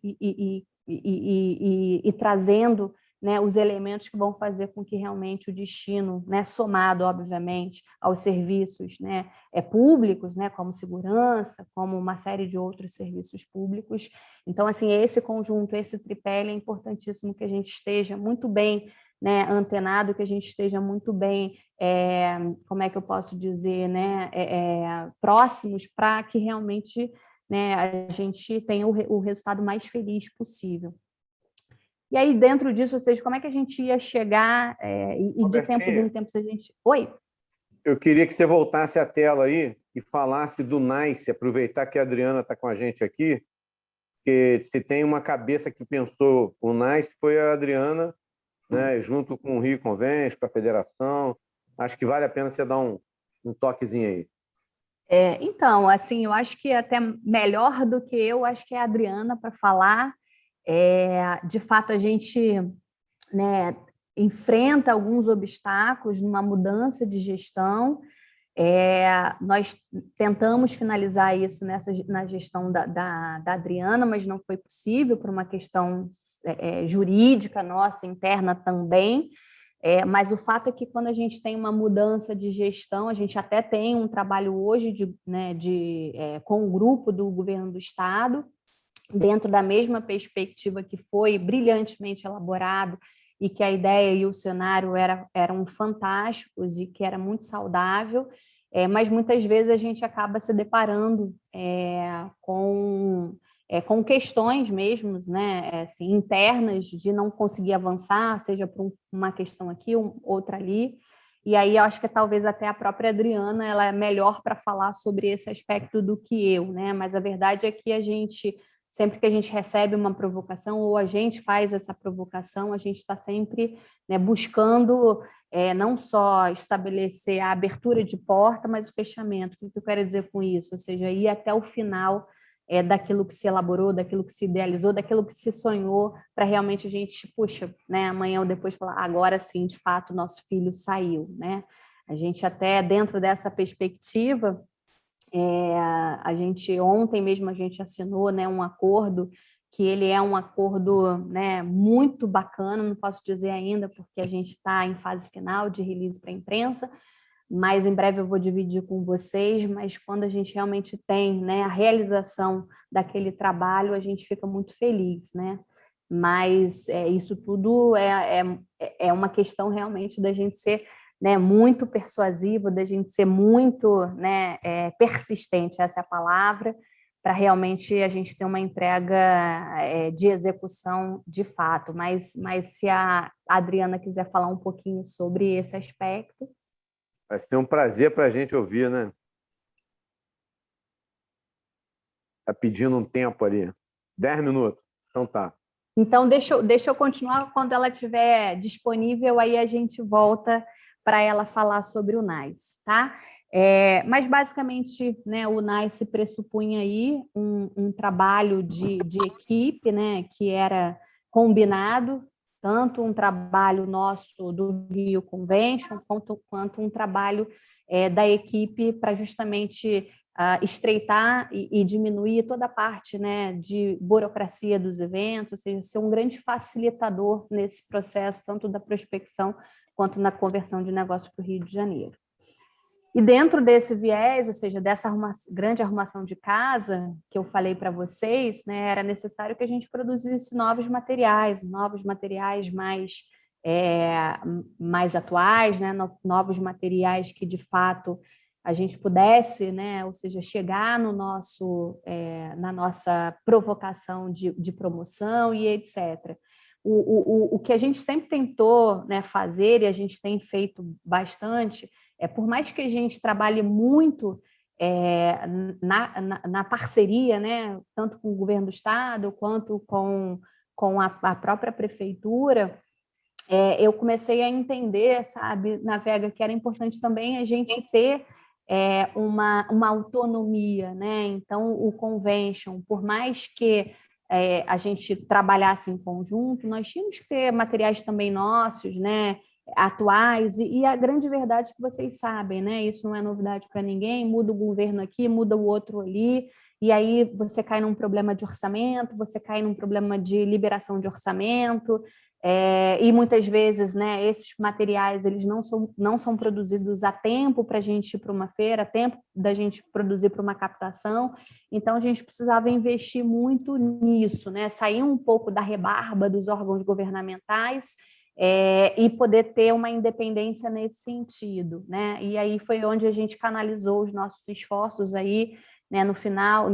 trazendo, né, os elementos que vão fazer com que realmente o destino, né, somado, obviamente, aos serviços, né, públicos, né, como segurança, como uma série de outros serviços públicos. Então, assim, esse conjunto, esse tripé, é importantíssimo que a gente esteja muito bem, né, antenado, que a gente esteja muito bem, como é que eu posso dizer, né, próximos para que realmente, né, a gente tenha o resultado mais feliz possível. E aí, dentro disso, ou seja, como é que a gente ia chegar e de tempos em tempos a gente... Oi? Eu queria que você voltasse a tela aí e falasse do NICE, aproveitar que a Adriana está com a gente aqui, porque se tem uma cabeça que pensou o NICE foi a Adriana, né, junto com o Rio Convention, com a federação. Acho que vale a pena você dar um toquezinho aí. Então, assim, eu acho que até melhor do que eu, acho que é a Adriana para falar. De fato, a gente, né, enfrenta alguns obstáculos numa mudança de gestão. Nós tentamos finalizar isso na gestão da Adriana, mas não foi possível por uma questão jurídica nossa, interna também. Mas o fato é que quando a gente tem uma mudança de gestão, a gente até tem um trabalho hoje com o grupo do governo do estado, dentro da mesma perspectiva que foi brilhantemente elaborado, e que a ideia e o cenário eram fantásticos e que era muito saudável, mas muitas vezes a gente acaba se deparando com questões mesmo, né, assim, internas, de não conseguir avançar, seja por uma questão aqui, outra ali. E aí eu acho que talvez até a própria Adriana ela é melhor para falar sobre esse aspecto do que eu, né? Mas a verdade é que a gente, sempre que a gente recebe uma provocação ou a gente faz essa provocação, a gente está sempre, né, buscando não só estabelecer a abertura de porta, mas o fechamento. O que eu quero dizer com isso? Ou seja, ir até o final daquilo que se elaborou, daquilo que se idealizou, daquilo que se sonhou, para realmente a gente, puxa, né, amanhã ou depois falar, agora sim, de fato, nosso filho saiu, né? A gente até, dentro dessa perspectiva, a gente, ontem mesmo a gente assinou, né, um acordo, que ele é um acordo, né, muito bacana, não posso dizer ainda, porque a gente está em fase final de release para a imprensa, mas em breve eu vou dividir com vocês, mas quando a gente realmente tem, né, a realização daquele trabalho, a gente fica muito feliz, né? Mas isso tudo é uma questão realmente da gente ser, né, muito persuasivo, da gente ser muito, né, persistente, essa é a palavra, para realmente a gente ter uma entrega de execução de fato. Mas se a Adriana quiser falar um pouquinho sobre esse aspecto. Vai ser um prazer para a gente ouvir, né? Está pedindo um tempo ali. 10 minutos. Então tá. Então, deixa eu continuar. Quando ela estiver disponível, aí a gente volta para ela falar sobre o NICE, tá? Mas, basicamente, né, o NICE pressupunha aí um trabalho de equipe, né, que era combinado, tanto um trabalho nosso do Rio Convention, quanto um trabalho da equipe para justamente estreitar e diminuir toda a parte, né, de burocracia dos eventos, ou seja, ser um grande facilitador nesse processo, tanto da prospecção quanto na conversão de negócio para o Rio de Janeiro. E dentro desse viés, ou seja, dessa grande arrumação de casa que eu falei para vocês, né, era necessário que a gente produzisse novos materiais mais atuais, né, novos materiais que, de fato, a gente pudesse, né, ou seja, chegar no na nossa provocação de promoção e etc. O que a gente sempre tentou, né, fazer, e a gente tem feito bastante, por mais que a gente trabalhe muito na parceria, né, tanto com o governo do estado quanto com a própria prefeitura, eu comecei a entender, sabe, na Vega, que era importante também a gente ter uma autonomia, né? Então, o convention, por mais que a gente trabalhasse em conjunto, nós tínhamos que ter materiais também nossos, né, atuais, e a grande verdade é que vocês sabem, né? Isso não é novidade para ninguém, muda o governo aqui, muda o outro ali, e aí você cai num problema de orçamento, você cai num problema de liberação de orçamento, e muitas vezes, né, esses materiais eles não são produzidos a tempo para a gente ir para uma feira, a tempo da gente produzir para uma captação, então a gente precisava investir muito nisso, né, sair um pouco da rebarba dos órgãos governamentais e poder ter uma independência nesse sentido, né? E aí foi onde a gente canalizou os nossos esforços aí, né, no final,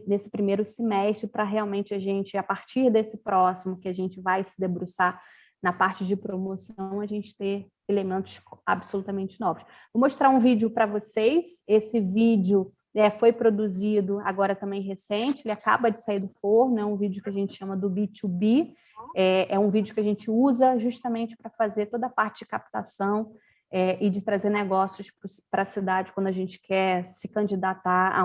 nesse primeiro semestre, para realmente a gente, a partir desse próximo, que a gente vai se debruçar na parte de promoção, a gente ter elementos absolutamente novos. Vou mostrar um vídeo para vocês. Esse vídeo foi produzido agora também recente, ele acaba de sair do forno, é um vídeo que a gente chama do B2B, é um vídeo que a gente usa justamente para fazer toda a parte de captação e de trazer negócios para a cidade quando a gente quer se candidatar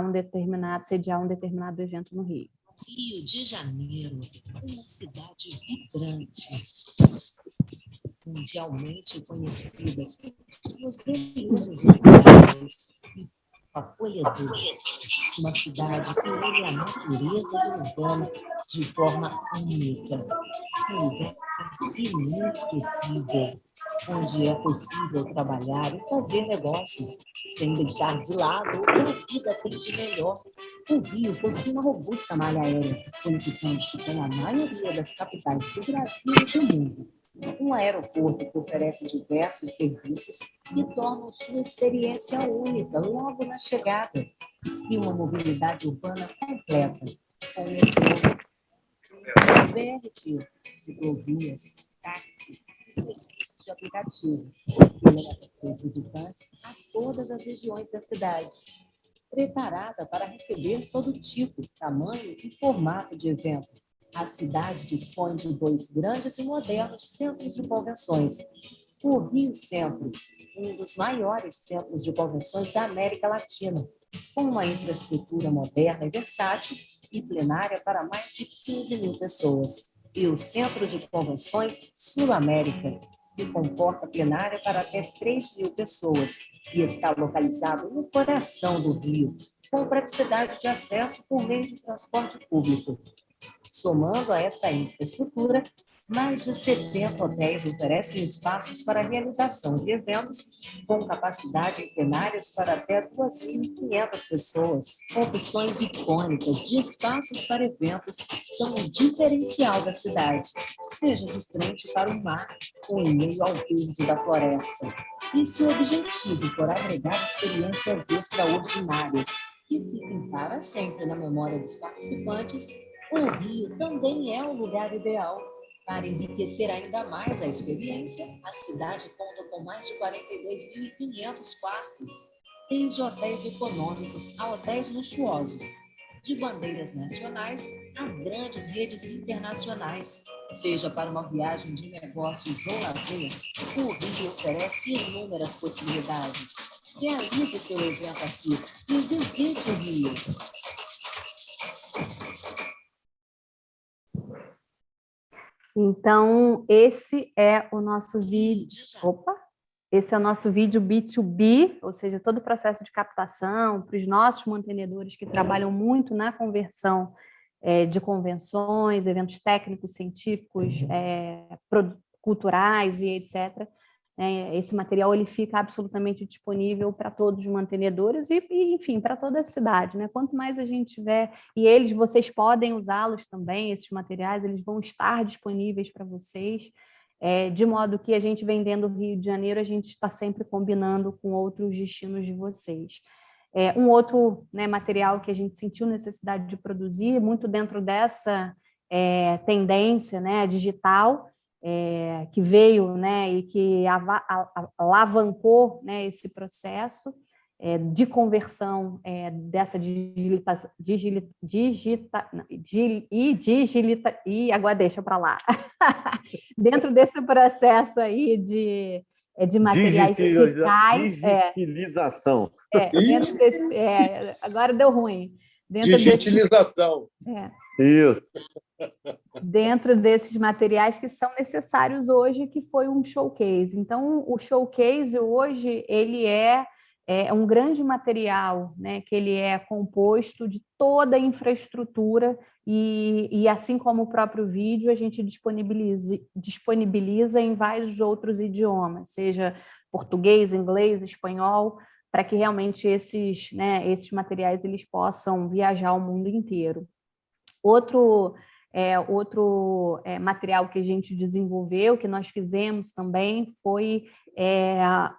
sediar um determinado evento no Rio. Rio de Janeiro, uma cidade vibrante, mundialmente conhecida pelos belíssimos locais acolhedora, uma cidade que une a natureza e o urbano de forma única. Um lugar inesquecível, onde é possível trabalhar e fazer negócios, sem deixar de lado o que a vida tem de melhor. O Rio possui uma robusta malha aérea, conectando-se com a maioria das capitais do Brasil e do mundo. Um aeroporto que oferece diversos serviços que tornam sua experiência única logo na chegada. E uma mobilidade urbana completa, com metrô, BRT, ciclovias, táxi e serviços de aplicativo, que leva seus visitantes a todas as regiões da cidade. Preparada para receber todo tipo, tamanho e formato de evento. A cidade dispõe de 2 grandes e modernos centros de convenções. O Rio Centro, um dos maiores centros de convenções da América Latina, com uma infraestrutura moderna e versátil e plenária para mais de 15 mil pessoas. E o Centro de Convenções Sul-América, que comporta plenária para até 3 mil pessoas e está localizado no coração do Rio, com praticidade de acesso por meio de transporte público. Somando a esta infraestrutura, mais de 70 hotéis oferecem espaços para a realização de eventos com capacidade em plenárias para até 2.500 pessoas. Opções icônicas de espaços para eventos são um diferencial da cidade, seja de frente para o mar ou em meio ao verde da floresta. E se o objetivo for agregar experiências extraordinárias que fiquem para sempre na memória dos participantes, o Rio também é o lugar ideal. Para enriquecer ainda mais a experiência, a cidade conta com mais de 42.500 quartos, desde hotéis econômicos a hotéis luxuosos, de bandeiras nacionais a grandes redes internacionais. Seja para uma viagem de negócios ou lazer, o Rio oferece inúmeras possibilidades. Realize seu evento aqui e visite o Rio. Então, esse é o nosso vídeo. Esse é o nosso vídeo B2B, ou seja, todo o processo de captação para os nossos mantenedores que trabalham muito na conversão de convenções, eventos técnicos, científicos, culturais e etc. Esse material ele fica absolutamente disponível para todos os mantenedores e enfim, para toda a cidade, né? Quanto mais a gente tiver, e vocês podem usá-los também, esses materiais, eles vão estar disponíveis para vocês, de modo que a gente vendendo o Rio de Janeiro, a gente está sempre combinando com outros destinos de vocês. Um outro, né, material que a gente sentiu necessidade de produzir, muito dentro dessa tendência, né, digital, que veio, né, e que alavancou, né, esse processo de conversão dessa agora deixa para lá. Dentro desse processo aí de materiais digitais. Digitalização. Agora deu ruim. Digitalização. Isso. Dentro desses materiais que são necessários hoje, que foi um showcase. Então, o showcase hoje, ele é um grande material, né, que ele é composto de toda a infraestrutura e assim como o próprio vídeo, a gente disponibiliza em vários outros idiomas, seja português, inglês, espanhol, para que realmente esses materiais eles possam viajar o mundo inteiro. Outro material que a gente desenvolveu, que nós fizemos também, foi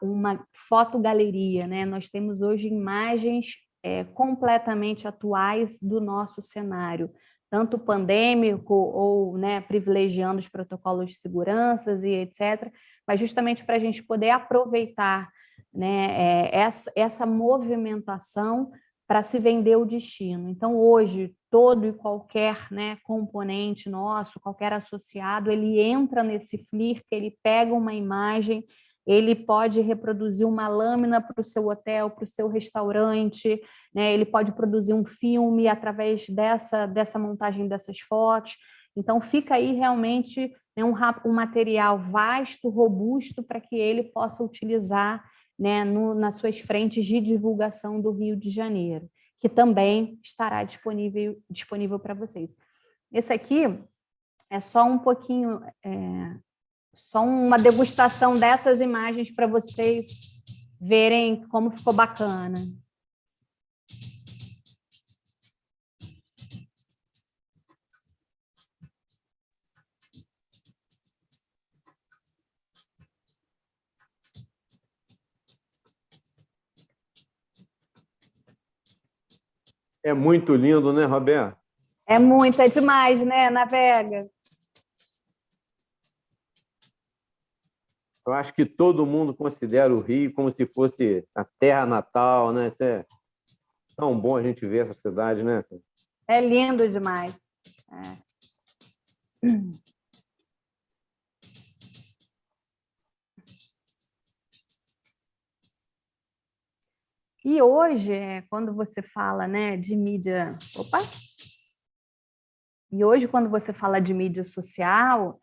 uma fotogaleria, né? Nós temos hoje imagens completamente atuais do nosso cenário, tanto pandêmico ou, né, privilegiando os protocolos de segurança e etc., mas justamente para a gente poder aproveitar, né, essa movimentação para se vender o destino. Então, hoje, todo e qualquer, né, componente nosso, qualquer associado, ele entra nesse Flickr, ele pega uma imagem, ele pode reproduzir uma lâmina para o seu hotel, para o seu restaurante, né, ele pode produzir um filme através dessa montagem dessas fotos. Então, fica aí realmente, né, um material vasto, robusto, para que ele possa utilizar, né, nas suas frentes de divulgação do Rio de Janeiro, que também estará disponível para vocês. Esse aqui é só um pouquinho só uma degustação dessas imagens para vocês verem como ficou bacana. É muito lindo, né, Roberto? É muito, é demais, né, Navega? Eu acho que todo mundo considera o Rio como se fosse a terra natal, né? Isso é tão bom a gente ver essa cidade, né? É lindo demais. E hoje, quando você fala, né, de mídia... Opa! E hoje, quando você fala de mídia social,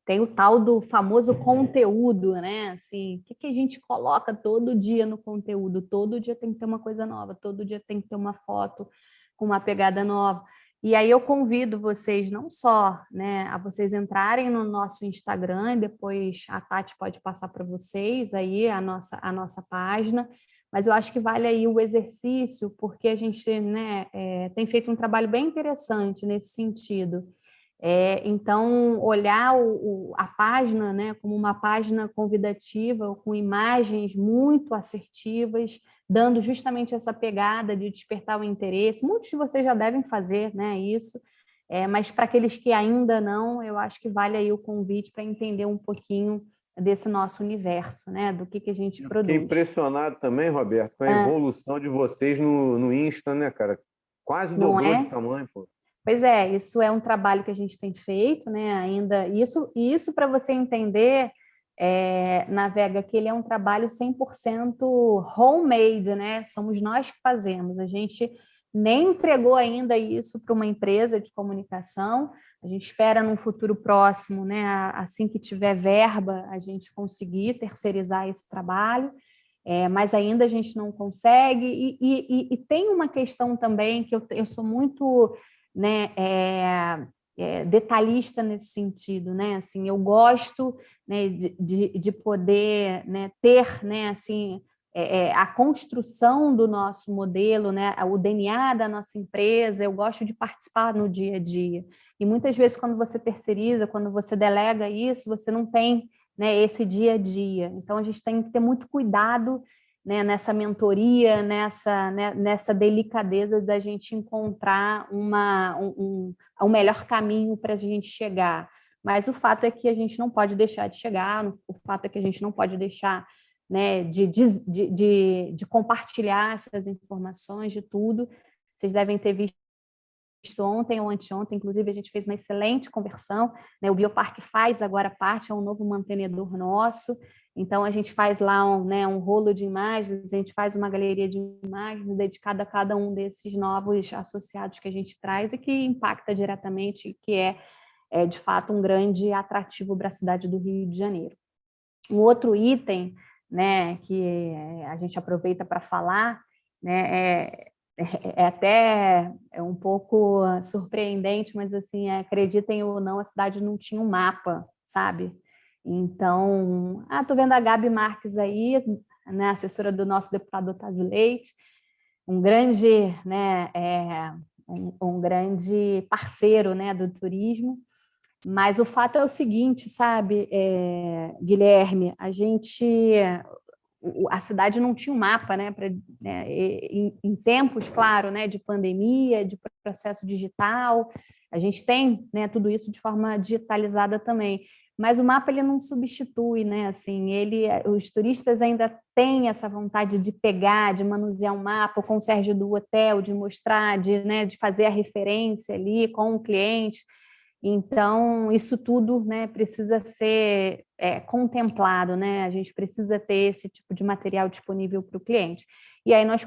tem o tal do famoso conteúdo, né? Assim, o que a gente coloca todo dia no conteúdo? Todo dia tem que ter uma coisa nova, todo dia tem que ter uma foto com uma pegada nova. E aí eu convido vocês não só, né, a vocês entrarem no nosso Instagram, e depois a Tati pode passar para vocês aí a nossa página, mas eu acho que vale aí o exercício, porque a gente, né, tem feito um trabalho bem interessante nesse sentido. Então, olhar a página, né, como uma página convidativa, com imagens muito assertivas, dando justamente essa pegada de despertar o interesse. Muitos de vocês já devem fazer, né, isso, mas para aqueles que ainda não, eu acho que vale aí o convite para entender um pouquinho desse nosso universo, né, do que a gente produz. Fiquei impressionado também, Roberto, com a evolução de vocês no Insta, né, cara? Quase dobrou de tamanho, pô. Pois é, isso é um trabalho que a gente tem feito, né? Ainda isso para você entender, Navega, que ele é um trabalho 100% homemade, né? Somos nós que fazemos. A gente nem entregou ainda isso para uma empresa de comunicação. A gente espera num futuro próximo, né? Assim que tiver verba, a gente conseguir terceirizar esse trabalho. Mas ainda a gente não consegue. E tem uma questão também que eu sou muito, né, detalhista nesse sentido, né? Assim, eu gosto, né, de poder, né, ter, né, assim, a construção do nosso modelo, né, o DNA da nossa empresa. Eu gosto de participar no dia a dia. E muitas vezes, quando você terceiriza, quando você delega isso, você não tem, né, esse dia a dia. Então, a gente tem que ter muito cuidado, né, nessa mentoria, nessa delicadeza da gente encontrar um melhor caminho para a gente chegar. Mas o fato é que a gente não pode deixar de chegar, o fato é que a gente não pode deixar, né, de compartilhar essas informações de tudo. Vocês devem ter visto ontem ou anteontem, inclusive a gente fez uma excelente conversão, né? O Bioparque faz agora parte, é um novo mantenedor nosso, então a gente faz lá um rolo de imagens, a gente faz uma galeria de imagens dedicada a cada um desses novos associados que a gente traz e que impacta diretamente, que é de fato um grande atrativo para a cidade do Rio de Janeiro. Um outro item, né, que a gente aproveita para falar, né, até um pouco surpreendente, mas assim, acreditem ou não, a cidade não tinha um mapa, sabe? Então, tô vendo a Gabi Marques aí, né, assessora do nosso deputado Otávio Leite, um grande, né, um grande parceiro, né, do turismo. Mas o fato é o seguinte, sabe, Guilherme, a cidade não tinha um mapa, né, em tempos, claro, né, de pandemia, de processo digital, a gente tem, né, tudo isso de forma digitalizada também, mas o mapa ele não substitui, né, assim, os turistas ainda têm essa vontade de pegar, de manusear um mapa, o concierge do hotel, de mostrar, de fazer a referência ali com o cliente. Então, isso tudo, né, precisa ser contemplado, né? A gente precisa ter esse tipo de material disponível para o cliente. E aí nós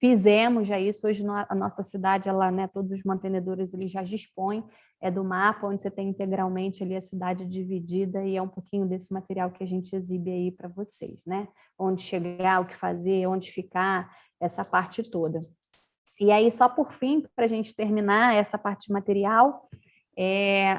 fizemos já isso. Hoje a nossa cidade, né, todos os mantenedores eles já dispõem do mapa, onde você tem integralmente ali a cidade dividida, e é um pouquinho desse material que a gente exibe aí para vocês, né? Onde chegar, o que fazer, onde ficar, essa parte toda. E aí, só por fim, para a gente terminar essa parte de material,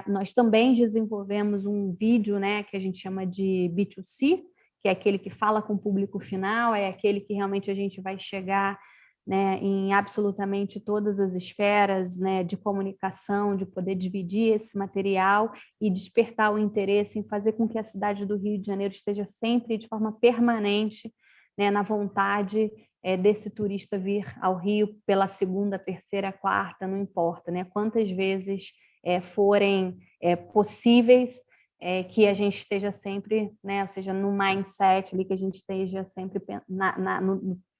Nós também desenvolvemos um vídeo, né, que a gente chama de B2C, que é aquele que fala com o público final, é aquele que realmente a gente vai chegar, né, em absolutamente todas as esferas, né, de comunicação, de poder dividir esse material e despertar o interesse em fazer com que a cidade do Rio de Janeiro esteja sempre de forma permanente, né, na vontade desse turista vir ao Rio pela segunda, terceira, quarta, não importa, né, quantas vezes forem possíveis, que a gente esteja sempre, né, ou seja, no mindset ali, que a gente esteja sempre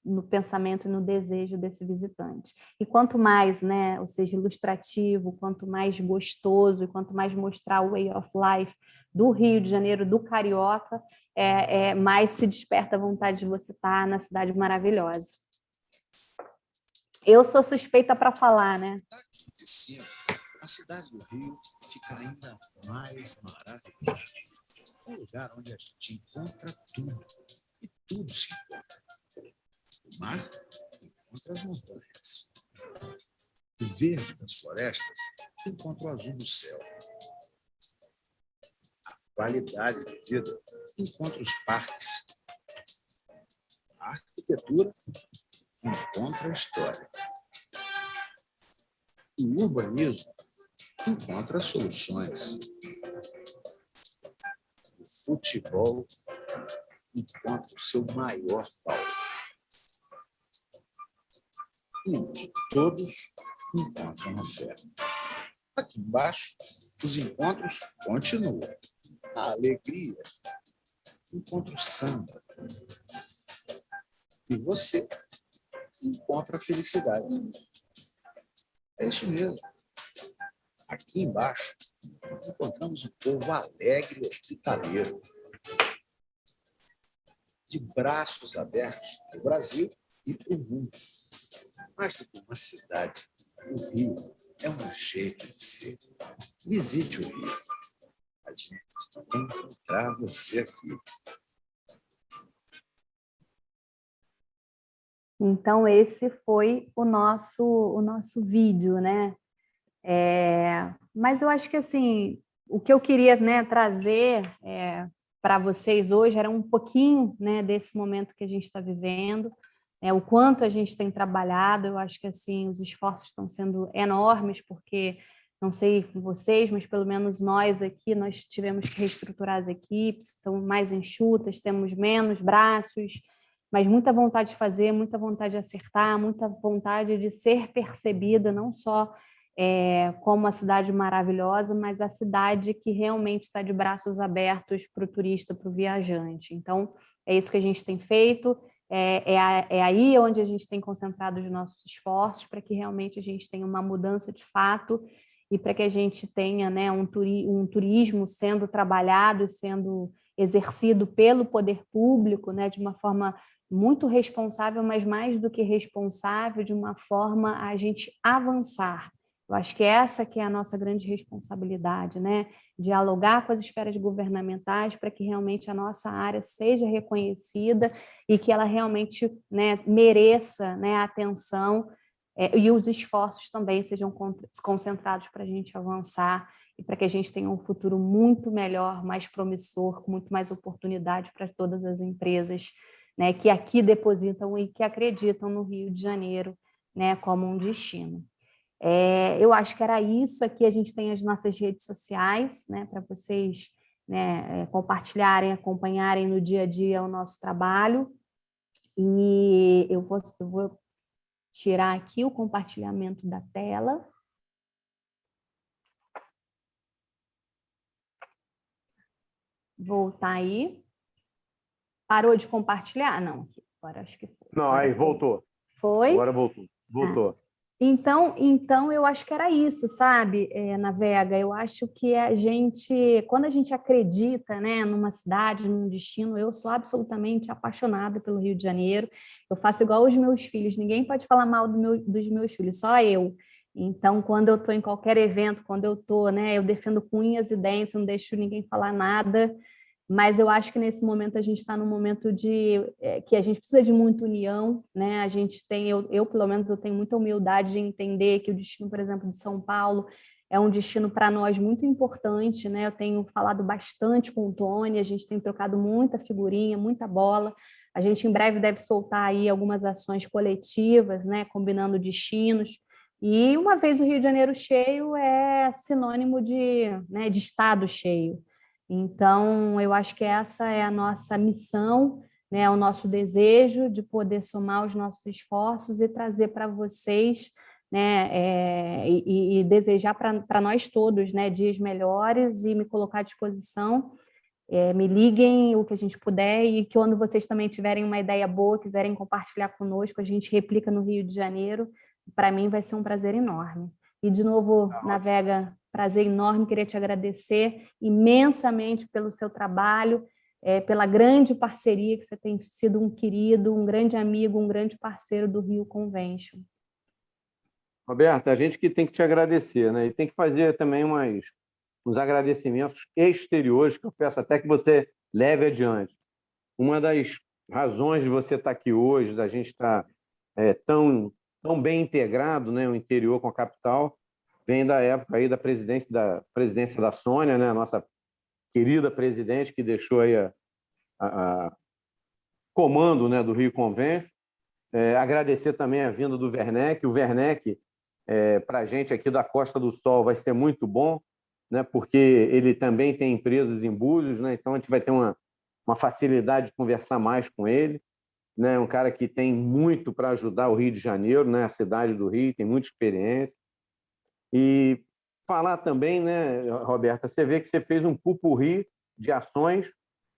no pensamento e no desejo desse visitante. E quanto mais, né, ou seja, ilustrativo, quanto mais gostoso, e quanto mais mostrar o way of life do Rio de Janeiro, do carioca, mais se desperta a vontade de você estar na cidade maravilhosa. Eu sou suspeita para falar, né? De cima, a cidade do Rio fica ainda mais maravilhosa. É um lugar onde a gente encontra tudo, e tudo se encontra. O mar encontra as montanhas. O verde das florestas encontra o azul do céu. A qualidade de vida encontra os parques. A arquitetura encontra a história. O urbanismo encontra soluções. O futebol encontra o seu maior palco. E todos encontram a fé. Aqui embaixo, os encontros continuam. A alegria encontra o samba. E você encontra a felicidade. É isso mesmo. Aqui embaixo, encontramos um povo alegre e hospitaleiro, de braços abertos para o Brasil e para o mundo. Mais do que uma cidade, o Rio é um jeito de ser. Visite o Rio. A gente quer encontrar você aqui. Então, esse foi o nosso vídeo, né? Mas eu acho que, assim, o que eu queria, né, trazer para vocês hoje era um pouquinho, né, desse momento que a gente está vivendo, o quanto a gente tem trabalhado. Eu acho que, assim, os esforços estão sendo enormes, porque, não sei vocês, mas pelo menos nós aqui, nós tivemos que reestruturar as equipes, estão mais enxutas, temos menos braços, mas muita vontade de fazer, muita vontade de acertar, muita vontade de ser percebida, não só como uma cidade maravilhosa, mas a cidade que realmente está de braços abertos para o turista, para o viajante. Então, é isso que a gente tem feito, é aí onde a gente tem concentrado os nossos esforços para que realmente a gente tenha uma mudança de fato e para que a gente tenha, né, um turismo sendo trabalhado e sendo exercido pelo poder público, né, de uma forma muito responsável, mas mais do que responsável, de uma forma a gente avançar. Eu acho que essa que é a nossa grande responsabilidade, né? Dialogar com as esferas governamentais para que realmente a nossa área seja reconhecida e que ela realmente, né, mereça, né, a atenção e os esforços também sejam concentrados para a gente avançar e para que a gente tenha um futuro muito melhor, mais promissor, com muito mais oportunidade para todas as empresas, né, que aqui depositam e que acreditam no Rio de Janeiro, né, como um destino. Eu acho que era isso. Aqui a gente tem as nossas redes sociais, né, para vocês, né, compartilharem, acompanharem no dia a dia o nosso trabalho. E eu vou tirar aqui o compartilhamento da tela. Voltar aí. Parou de compartilhar? Não, agora acho que foi. Não, aí voltou. Foi? Agora voltou. Voltou. Então, eu acho que era isso, sabe, Navega? Eu acho que quando a gente acredita, né, numa cidade, num destino, eu sou absolutamente apaixonada pelo Rio de Janeiro. Eu faço igual os meus filhos, ninguém pode falar mal dos meus filhos, só eu. Então, quando eu estou em qualquer evento, quando eu estou, né, eu defendo com unhas e dentes, não deixo ninguém falar nada. Mas eu acho que nesse momento a gente está num momento que a gente precisa de muita união, né? A gente tem, eu pelo menos eu tenho muita humildade de entender que o destino, por exemplo, de São Paulo é um destino para nós muito importante, né? Eu tenho falado bastante com o Tony, a gente tem trocado muita figurinha, muita bola. A gente em breve deve soltar aí algumas ações coletivas, né? Combinando destinos. E uma vez o Rio de Janeiro cheio é sinônimo né, de estado cheio. Então, eu acho que essa é a nossa missão, né, o nosso desejo de poder somar os nossos esforços e trazer para vocês, né, e desejar para nós todos, né, dias melhores e me colocar à disposição. Me liguem o que a gente puder e que quando vocês também tiverem uma ideia boa, quiserem compartilhar conosco, a gente replica no Rio de Janeiro. Para mim vai ser um prazer enorme. E, de novo, Navega, prazer enorme, queria te agradecer imensamente pelo seu trabalho, pela grande parceria que você tem sido um querido, um grande amigo, um grande parceiro do Rio Convention. Roberta, a gente que tem que te agradecer, né? E tem que fazer também uns agradecimentos exteriores, que eu peço até que você leve adiante. Uma das razões de você estar aqui hoje, da gente estar tão bem integrado, né, o interior com a capital, vem da época aí da presidência da Sônia, né, a nossa querida presidente, que deixou aí a comando, né, do Rio Convention. Agradecer também a vinda do Werneck. O Werneck, para a gente aqui da Costa do Sol, vai ser muito bom, né, porque ele também tem empresas em Búzios, né, então a gente vai ter uma facilidade de conversar mais com ele, né, um cara que tem muito para ajudar o Rio de Janeiro, né, a cidade do Rio, tem muita experiência. E falar também, né, Roberta, você vê que você fez um pupurri de ações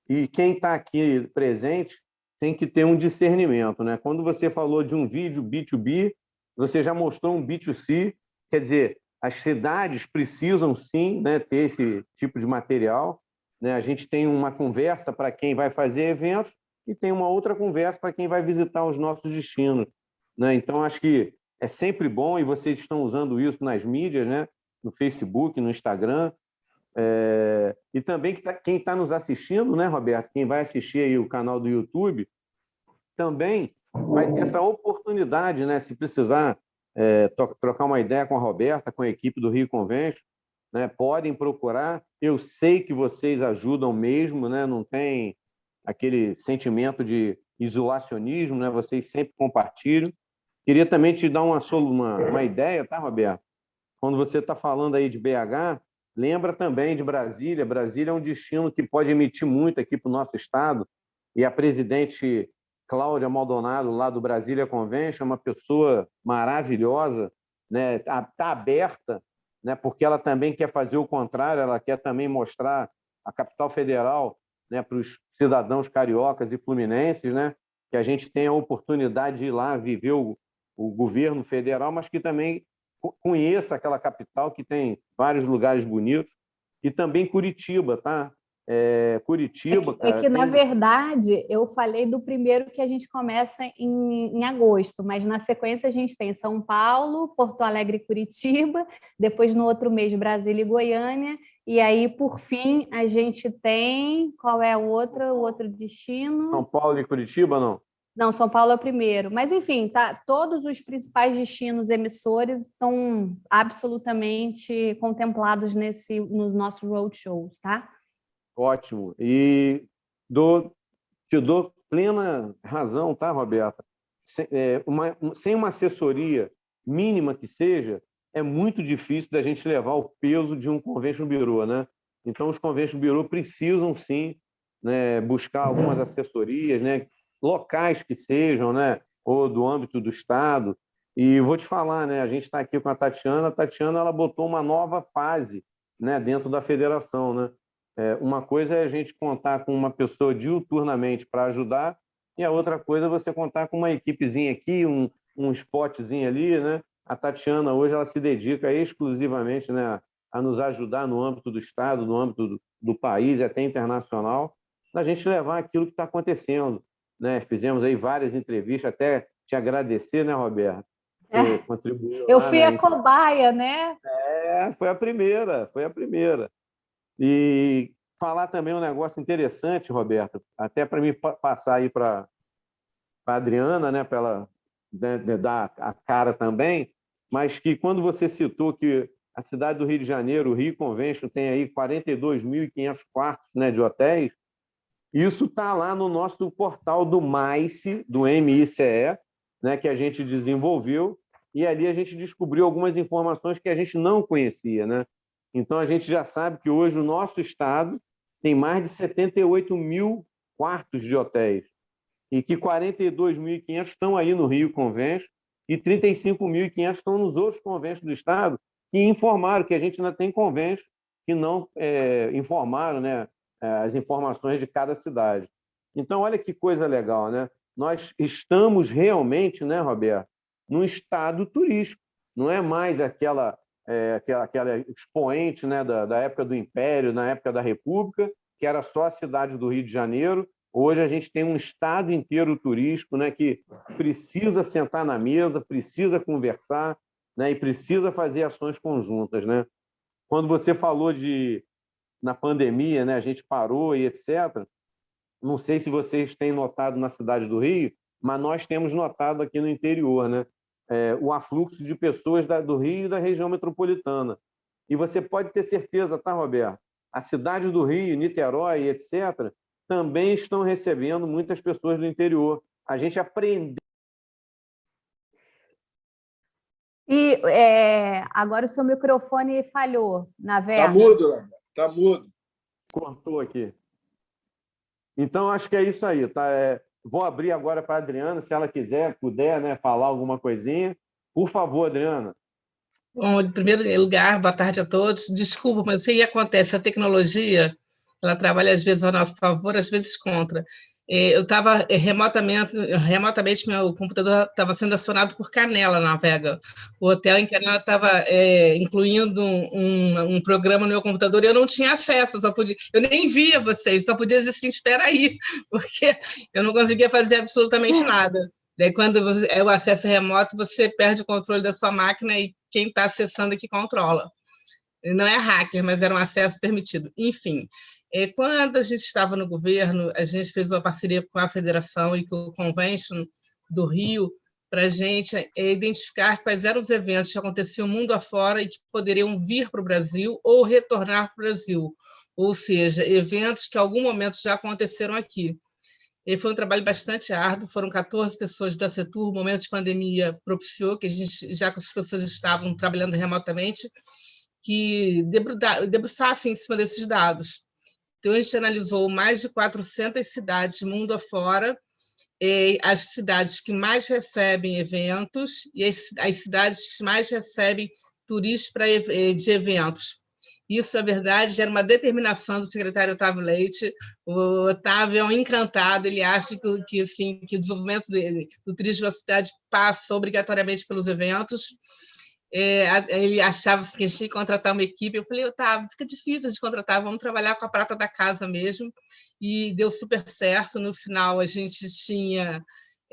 e quem está aqui presente tem que ter um discernimento, né? Quando você falou de um vídeo B2B, você já mostrou um B2C, quer dizer, as cidades precisam sim, né, ter esse tipo de material, né? A gente tem uma conversa para quem vai fazer eventos e tem uma outra conversa para quem vai visitar os nossos destinos, né? Então, acho que é sempre bom, e vocês estão usando isso nas mídias, né? No Facebook, no Instagram, e também quem está nos assistindo, né, Roberto? Quem vai assistir aí o canal do YouTube, também vai ter essa oportunidade, né? Se precisar trocar uma ideia com a Roberta, com a equipe do Rio Convention, né? Podem procurar. Eu sei que vocês ajudam mesmo, né? Não tem aquele sentimento de isolacionismo, né? Vocês sempre compartilham. Queria também te dar uma ideia, tá, Roberto? Quando você está falando aí de BH, lembra também de Brasília. Brasília é um destino que pode emitir muito aqui para o nosso estado, e a presidente Cláudia Maldonado, lá do Brasília Convention, é uma pessoa maravilhosa, né? Tá aberta, né? Porque ela também quer fazer o contrário, ela quer também mostrar a capital federal, né, para os cidadãos cariocas e fluminenses, né, que a gente tem a oportunidade de ir lá viver o governo federal, mas que também conheça aquela capital que tem vários lugares bonitos, e também Curitiba, tá? Curitiba, cara, que, na verdade, eu falei do primeiro que a gente começa em agosto, mas na sequência a gente tem São Paulo, Porto Alegre e Curitiba, depois no outro mês Brasília e Goiânia, e aí, por fim, a gente tem... Qual é o outro destino? São Paulo e Curitiba, não? Não, São Paulo é o primeiro. Mas, enfim, tá, todos os principais destinos emissores estão absolutamente contemplados nos nossos roadshows, tá? Ótimo. E te dou plena razão, tá, Roberta? Sem uma assessoria mínima que seja, é muito difícil da gente levar o peso de um Convention Bureau, né? Então, os Convention Bureau precisam, sim, né, buscar algumas assessorias, né, locais que sejam, né, ou do âmbito do Estado. E vou te falar, né, a gente está aqui com a Tatiana. A Tatiana, ela botou uma nova fase, né, dentro da federação, né? Uma coisa é a gente contar com uma pessoa diuturnamente para ajudar, e a outra coisa é você contar com uma equipezinha aqui, um spotzinho ali, né? A Tatiana hoje ela se dedica exclusivamente, né, a nos ajudar no âmbito do Estado, no âmbito do país e até internacional, da gente levar aquilo que está acontecendo, né? Fizemos aí várias entrevistas, até te agradecer, né, Roberto? Você contribuiu Eu lá, fui né? a cobaia, né? Foi a primeira. E falar também um negócio interessante, Roberto, até para mim passar aí para a Adriana, né, para ela dar a cara também, mas que quando você citou que a cidade do Rio de Janeiro, o Rio Convention, tem aí 42.500 quartos, né, de hotéis. Isso está lá no nosso portal do MICE, do MICE, né, que a gente desenvolveu, e ali a gente descobriu algumas informações que a gente não conhecia, né? Então, a gente já sabe que hoje o nosso estado tem mais de 78 mil quartos de hotéis, e que 42.500 estão aí no Rio Convention e 35.500 estão nos outros conventos do estado, que informaram que a gente ainda tem convênios que não informaram, né, as informações de cada cidade. Então, olha que coisa legal, né? Nós estamos realmente, né, Roberto, num estado turístico. Não é mais aquela expoente, né, da época do Império, na época da República, que era só a cidade do Rio de Janeiro. Hoje a gente tem um estado inteiro turístico, né, que precisa sentar na mesa, precisa conversar, né, e precisa fazer ações conjuntas, né? Quando você falou na pandemia, né, a gente parou e etc., não sei se vocês têm notado na cidade do Rio, mas nós temos notado aqui no interior, né, o afluxo de pessoas do Rio e da região metropolitana. E você pode ter certeza, tá, Roberto? A cidade do Rio, Niterói, etc., também estão recebendo muitas pessoas do interior. A gente aprendeu. E agora o seu microfone falhou, na Está Vera. mudo, Roberto. Está mudo. Cortou aqui. Então, acho que é isso aí, tá? Vou abrir agora para a Adriana, se ela puder, né, falar alguma coisinha. Por favor, Adriana. Bom, em primeiro lugar, boa tarde a todos. Desculpa, mas o que acontece? A tecnologia, ela trabalha às vezes a nosso favor, às vezes contra. Eu estava remotamente meu computador estava sendo acionado por Canela na Vega. O hotel em Canela estava incluindo um programa no meu computador e eu não tinha acesso, eu nem via vocês, só podia dizer assim, espera aí, porque eu não conseguia fazer absolutamente nada. Daí, quando é o acesso remoto, você perde o controle da sua máquina e quem está acessando é que controla. Não é hacker, mas era um acesso permitido. Enfim, quando a gente estava no governo, a gente fez uma parceria com a Federação e com o Convention do Rio para a gente identificar quais eram os eventos que aconteciam mundo afora e que poderiam vir para o Brasil ou retornar para o Brasil. Ou seja, eventos que em algum momento já aconteceram aqui. E foi um trabalho bastante árduo, foram 14 pessoas da Setur, o momento de pandemia propiciou que a gente, já que as pessoas estavam trabalhando remotamente, que debruçassem em cima desses dados. Então, a gente analisou mais de 400 cidades mundo afora, as cidades que mais recebem eventos e as cidades que mais recebem turistas de eventos. Isso, na verdade, era uma determinação do secretário Otávio Leite. O Otávio é um encantado, ele acha que o desenvolvimento do turismo da cidade passa obrigatoriamente pelos eventos. Ele achava que a gente tinha que contratar uma equipe. Eu falei, Otávio, fica difícil de contratar, vamos trabalhar com a prata da casa mesmo. E deu super certo. No final, a gente tinha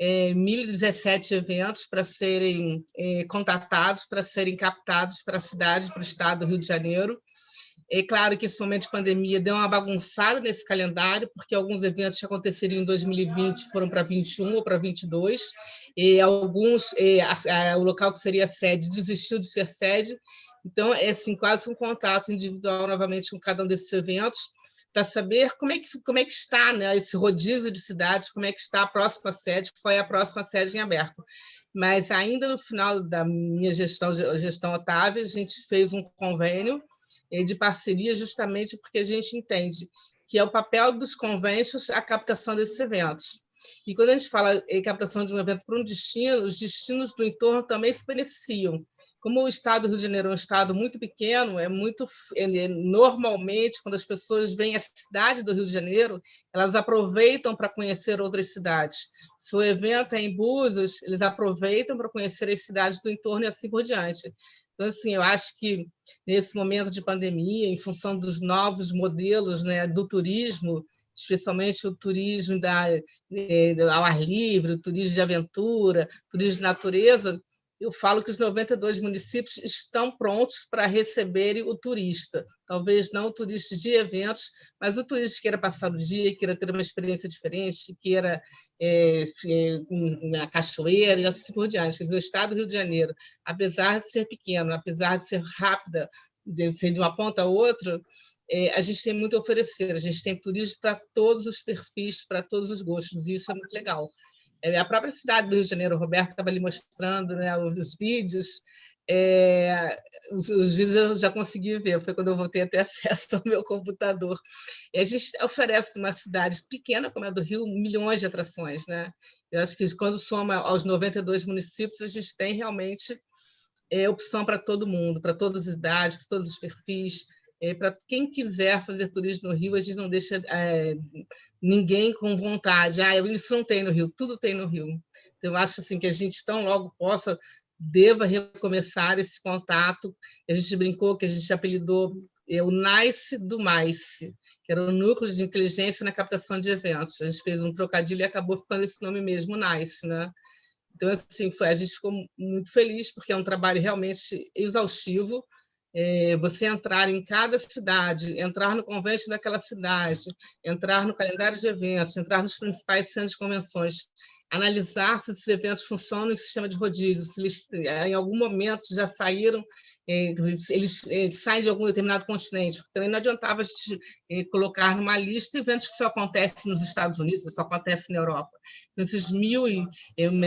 1.017 eventos para serem contatados, para serem captados para a cidade, para o estado do Rio de Janeiro. É claro que esse momento de pandemia deu uma bagunçada nesse calendário, porque alguns eventos que aconteceriam em 2020 foram para 21 ou para 22, e alguns, o local que seria sede desistiu de ser sede. Então, é assim, quase um contato individual novamente com cada um desses eventos, para saber como é que está, né, esse rodízio de cidades, como é que está a próxima sede, que foi a próxima sede em aberto. Mas ainda no final da minha gestão Otávio, a gente fez um convênio de parceria, justamente porque a gente entende que é o papel dos convênios a captação desses eventos. E quando a gente fala em captação de um evento para um destino, os destinos do entorno também se beneficiam. Como o estado do Rio de Janeiro é um estado muito pequeno, normalmente, quando as pessoas vêm à cidade do Rio de Janeiro, elas aproveitam para conhecer outras cidades. Se o evento é em Búzios, eles aproveitam para conhecer as cidades do entorno e assim por diante. Então, assim, eu acho que nesse momento de pandemia, em função dos novos modelos, né, do turismo, especialmente o turismo ao ar livre, o turismo de aventura, turismo de natureza, eu falo que os 92 municípios estão prontos para receberem o turista. Talvez não o turista de eventos, mas o turista que queira passar o dia, queira ter uma experiência diferente, queira na cachoeira e assim por diante. Quer dizer, o estado do Rio de Janeiro, apesar de ser pequeno, apesar de ser rápida, de ser de uma ponta a outra, a gente tem muito a oferecer. A gente tem turismo para todos os perfis, para todos os gostos, e isso é muito legal. A própria cidade do Rio de Janeiro, o Roberto estava ali mostrando, né, os vídeos. Os vídeos eu já consegui ver, foi quando eu voltei a ter acesso ao meu computador. E a gente oferece uma cidade pequena, como a do Rio, milhões de atrações, né? Eu acho que quando soma aos 92 municípios, a gente tem realmente opção para todo mundo, para todas as idades, para todos os perfis. Para quem quiser fazer turismo no Rio, a gente não deixa ninguém com vontade. Isso não tem no Rio, tudo tem no Rio. Então, eu acho assim, que a gente tão logo deva recomeçar esse contato. A gente brincou que a gente apelidou o NICE do MICE, que era o Núcleo de Inteligência na Captação de Eventos. A gente fez um trocadilho e acabou ficando esse nome mesmo, NICE, né? Então, assim, a gente ficou muito feliz, porque é um trabalho realmente exaustivo. Você entrar em cada cidade, entrar no convênio daquela cidade, entrar no calendário de eventos, entrar nos principais centros de convenções, analisar se esses eventos funcionam em sistema de rodízio, se eles, em algum momento, já saíram, eles saem de algum determinado continente, porque também não adiantava a gente colocar numa lista eventos que só acontecem nos Estados Unidos, só acontecem na Europa. Então, esses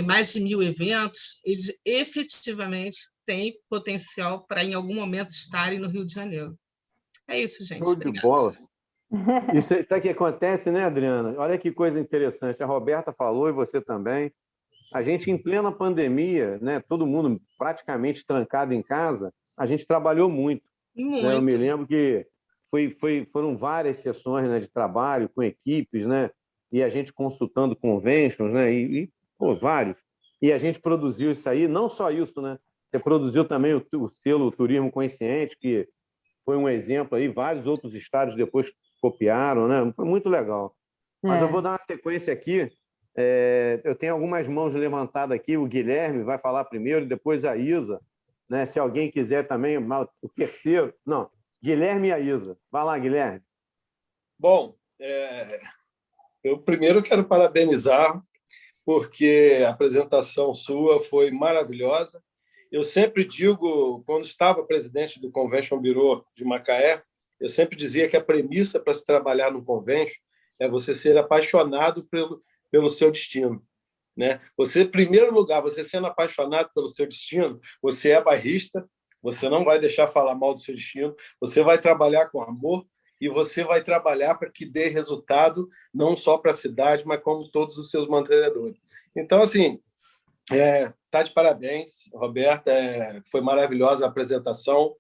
mais de 1.000 eventos, eles efetivamente têm potencial para, em algum momento, estarem no Rio de Janeiro. É isso, gente. Show de bola. Isso é que acontece, né, Adriana? Olha que coisa interessante. A Roberta falou, e você também. A gente, em plena pandemia, né, todo mundo praticamente trancado em casa, a gente trabalhou muito. Né? Eu me lembro que foram várias sessões, né, de trabalho com equipes, né, e a gente consultando conventions, né, vários. E a gente produziu isso aí, não só isso, né? Você produziu também o selo Turismo Consciente, que foi um exemplo aí, vários outros estados depois copiaram, né? Foi muito legal. Mas eu vou dar uma sequência aqui. Eu tenho algumas mãos levantadas aqui, o Guilherme vai falar primeiro, depois a Isa, né? Se alguém quiser também, o terceiro. Não, Guilherme e a Isa. Vai lá, Guilherme. Bom, eu primeiro quero parabenizar, porque a apresentação sua foi maravilhosa. Eu sempre digo, quando estava presidente do Convention Bureau de Macaé, eu sempre dizia que a premissa para se trabalhar no convention é você ser apaixonado pelo seu destino, né? Você, em primeiro lugar, você sendo apaixonado pelo seu destino, você é bairrista, você não vai deixar falar mal do seu destino, você vai trabalhar com amor e você vai trabalhar para que dê resultado não só para a cidade, mas como todos os seus mantenedores. Então, assim, tá de parabéns, Roberta, foi maravilhosa a apresentação.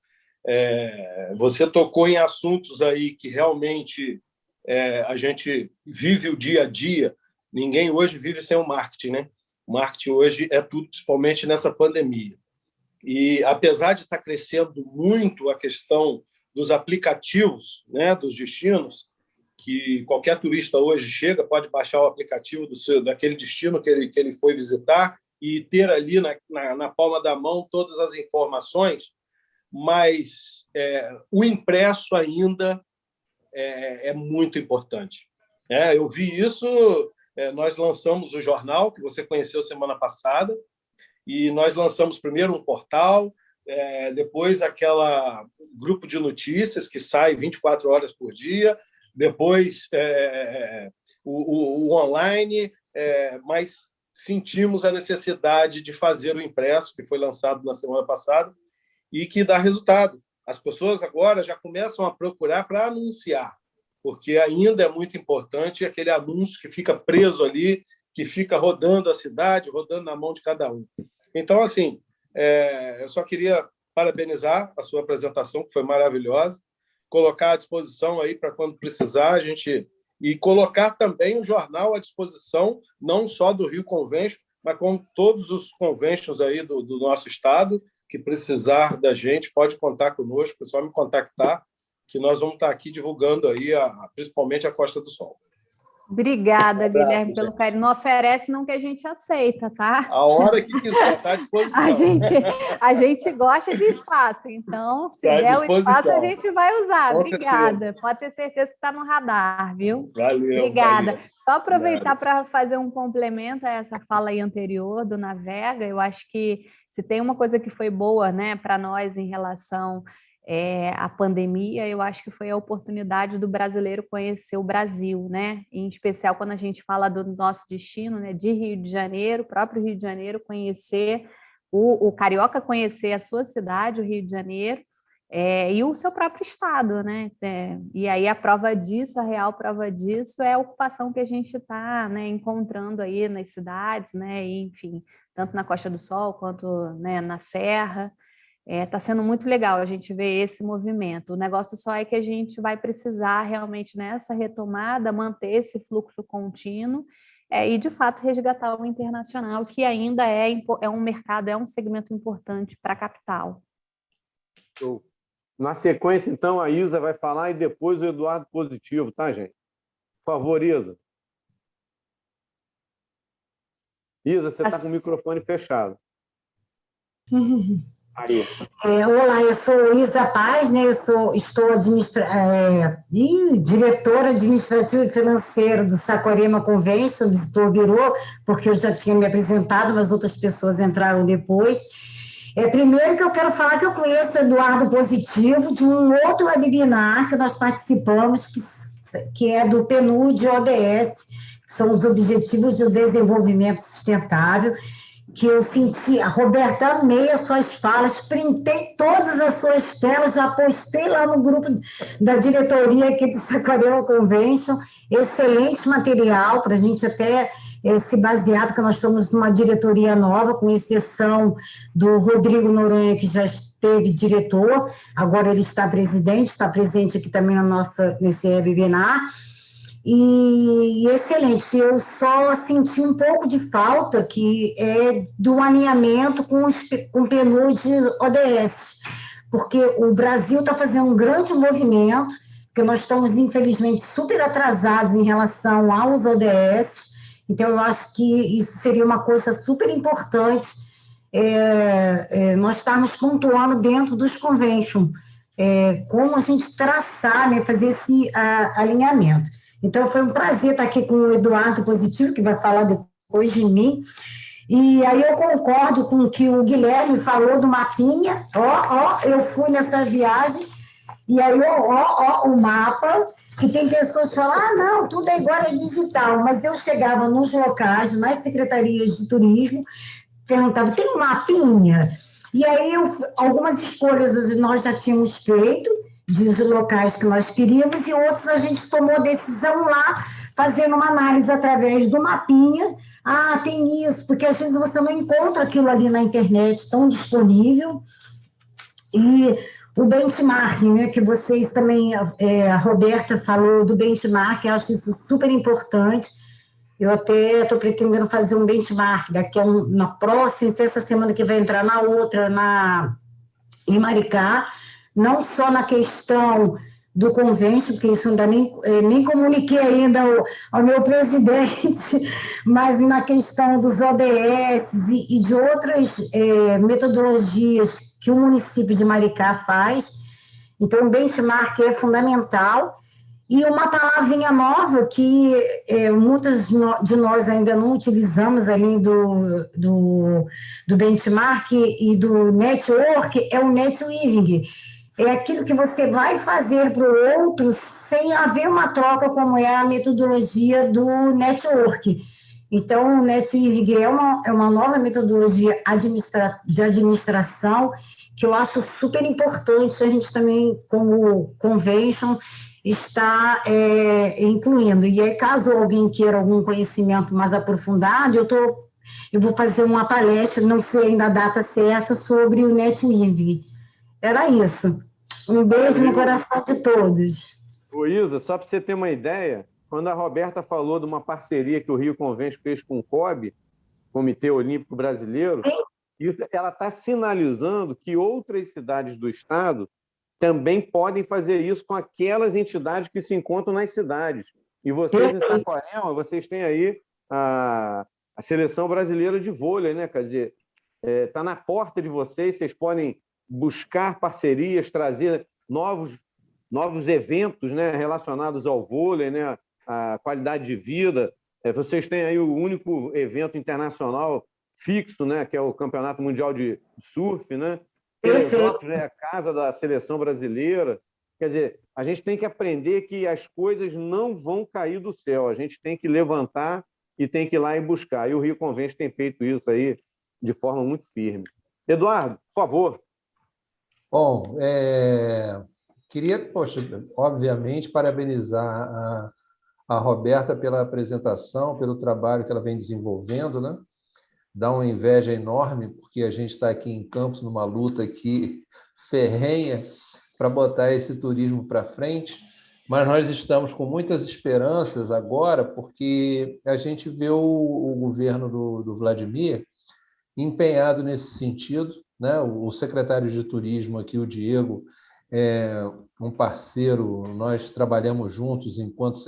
Você tocou em assuntos aí que realmente a gente vive o dia a dia. Ninguém hoje vive sem o marketing, né? O marketing hoje é tudo, principalmente nessa pandemia. E apesar de estar crescendo muito a questão dos aplicativos, né, dos destinos, que qualquer turista hoje chega, pode baixar o aplicativo daquele destino que ele foi visitar e ter ali na palma da mão todas as informações, mas o impresso ainda é muito importante. Eu vi isso, nós lançamos o jornal, que você conheceu semana passada, e nós lançamos primeiro um portal, depois aquele grupo de notícias que sai 24 horas por dia, depois o online, mas sentimos a necessidade de fazer o impresso, que foi lançado na semana passada, e que dá resultado. As pessoas agora já começam a procurar para anunciar, porque ainda é muito importante aquele anúncio que fica preso ali, que fica rodando a cidade, rodando na mão de cada um. Então, assim, eu só queria parabenizar a sua apresentação, que foi maravilhosa, colocar à disposição aí para quando precisar a gente... E colocar também o jornal à disposição, não só do Rio Convention, mas com todos os conventions aí do nosso estado, que precisar da gente, pode contar conosco, é só me contactar, que nós vamos estar aqui divulgando aí, principalmente a Costa do Sol. Obrigada, Um abraço, Guilherme, pelo gente. carinho. Não oferece, não, que a gente aceita, tá? A hora que quiser, está à disposição. A gente gosta de espaço, então, se Está à der o espaço, a disposição. gente vai usar. Com Obrigada. certeza. Pode ter certeza que está no radar, viu? Valeu, Obrigada. valeu. Só aproveitar para fazer um complemento a essa fala aí anterior do Navega, eu acho que se tem uma coisa que foi boa, né, para nós em relação à pandemia, eu acho que foi a oportunidade do brasileiro conhecer o Brasil, né? Em especial quando a gente fala do nosso destino, né, de Rio de Janeiro, próprio Rio de Janeiro, conhecer o carioca conhecer a sua cidade, o Rio de Janeiro, e o seu próprio estado, né? E aí a prova disso, a real prova disso é a ocupação que a gente está, né, encontrando aí nas cidades, né? E, enfim, tanto na Costa do Sol quanto, né, na Serra. Está sendo muito legal a gente ver esse movimento. O negócio só é que a gente vai precisar realmente nessa retomada manter esse fluxo contínuo e, de fato, resgatar o internacional, que ainda é um mercado, é um segmento importante para a capital. Show. Na sequência, então, a Isa vai falar e depois o Eduardo Positivo, tá, gente? Por favor, Isa. Isa, você está com o microfone fechado. Aí. Olá, eu sou Isa Paz, né? Estou diretora administrativa e financeira do Saquarema Convention, do Birô, porque eu já tinha me apresentado, mas outras pessoas entraram depois. Primeiro que eu quero falar que eu conheço o Eduardo Positivo de um outro webinar que nós participamos, que é do PNUD ODS, que são os Objetivos do Desenvolvimento Sustentável, que eu senti, a Roberta, amei as suas falas, printei todas as suas telas, já postei lá no grupo da diretoria aqui do Saquarema Convention, excelente material para a gente até se basear, porque nós somos numa diretoria nova, com exceção do Rodrigo Noronha, que já esteve diretor, agora ele está presidente, está presente aqui também nesse webinar. E excelente, eu só senti um pouco de falta que do alinhamento com o PNUD ODS, porque o Brasil está fazendo um grande movimento, porque nós estamos, infelizmente, super atrasados em relação aos ODS, então eu acho que isso seria uma coisa super importante, nós estarmos pontuando dentro dos convention, como a gente traçar, né, fazer esse alinhamento. Então, foi um prazer estar aqui com o Eduardo Positivo, que vai falar depois de mim. E aí eu concordo com o que o Guilherme falou do mapinha. Eu fui nessa viagem, e aí, o mapa, que tem pessoas que falam, não, tudo agora é digital. Mas eu chegava nos locais, nas secretarias de turismo, perguntava, tem um mapinha? E aí, algumas escolhas nós já tínhamos feito, dos locais que nós queríamos, e outros a gente tomou decisão lá, fazendo uma análise através do mapinha. Tem isso, porque às vezes você não encontra aquilo ali na internet tão disponível. E o benchmarking, né, que vocês também, a Roberta falou do benchmarking, eu acho isso super importante. Eu até estou pretendendo fazer um benchmark daqui na próxima, essa semana que vai entrar na outra, em Maricá, não só na questão do convênio, porque isso ainda nem comuniquei ainda ao meu presidente, mas na questão dos ODS e de outras metodologias que o município de Maricá faz. Então, o benchmark é fundamental. E uma palavrinha nova que muitos de nós ainda não utilizamos, além do benchmark e do network, é o netweaving. É aquilo que você vai fazer para o outro sem haver uma troca, como é a metodologia do network. Então, o netweaving é uma nova metodologia de administração que eu acho super importante, a gente também, como convention, está incluindo. E aí, caso alguém queira algum conhecimento mais aprofundado, eu vou fazer uma palestra, não sei ainda a data certa, sobre o netweaving. Era isso. Um beijo no coração de todos. Ô, Isa, só para você ter uma ideia, quando a Roberta falou de uma parceria que o Rio Convention fez com o COB, Comitê Olímpico Brasileiro, ela está sinalizando que outras cidades do estado também podem fazer isso com aquelas entidades que se encontram nas cidades. E vocês em Saquarema, vocês têm aí a seleção brasileira de vôlei, né? Quer dizer, está na porta de vocês podem buscar parcerias, trazer novos eventos, né, relacionados ao vôlei, né, a qualidade de vida. Vocês têm aí o único evento internacional fixo, né, que é o Campeonato Mundial de Surf, né? Teresópolis é a casa da seleção brasileira. Quer dizer, a gente tem que aprender que as coisas não vão cair do céu, a gente tem que levantar e tem que ir lá e buscar. E o Rio Convent tem feito isso aí de forma muito firme. Eduardo, por favor. Bom, queria, poxa, obviamente, parabenizar a Roberta pela apresentação, pelo trabalho que ela vem desenvolvendo, né? Dá uma inveja enorme, porque a gente está aqui em Campos numa luta aqui ferrenha para botar esse turismo para frente, mas nós estamos com muitas esperanças agora, porque a gente vê o governo do Vladimir empenhado nesse sentido, né? O secretário de Turismo aqui, o Diego, é um parceiro, nós trabalhamos juntos enquanto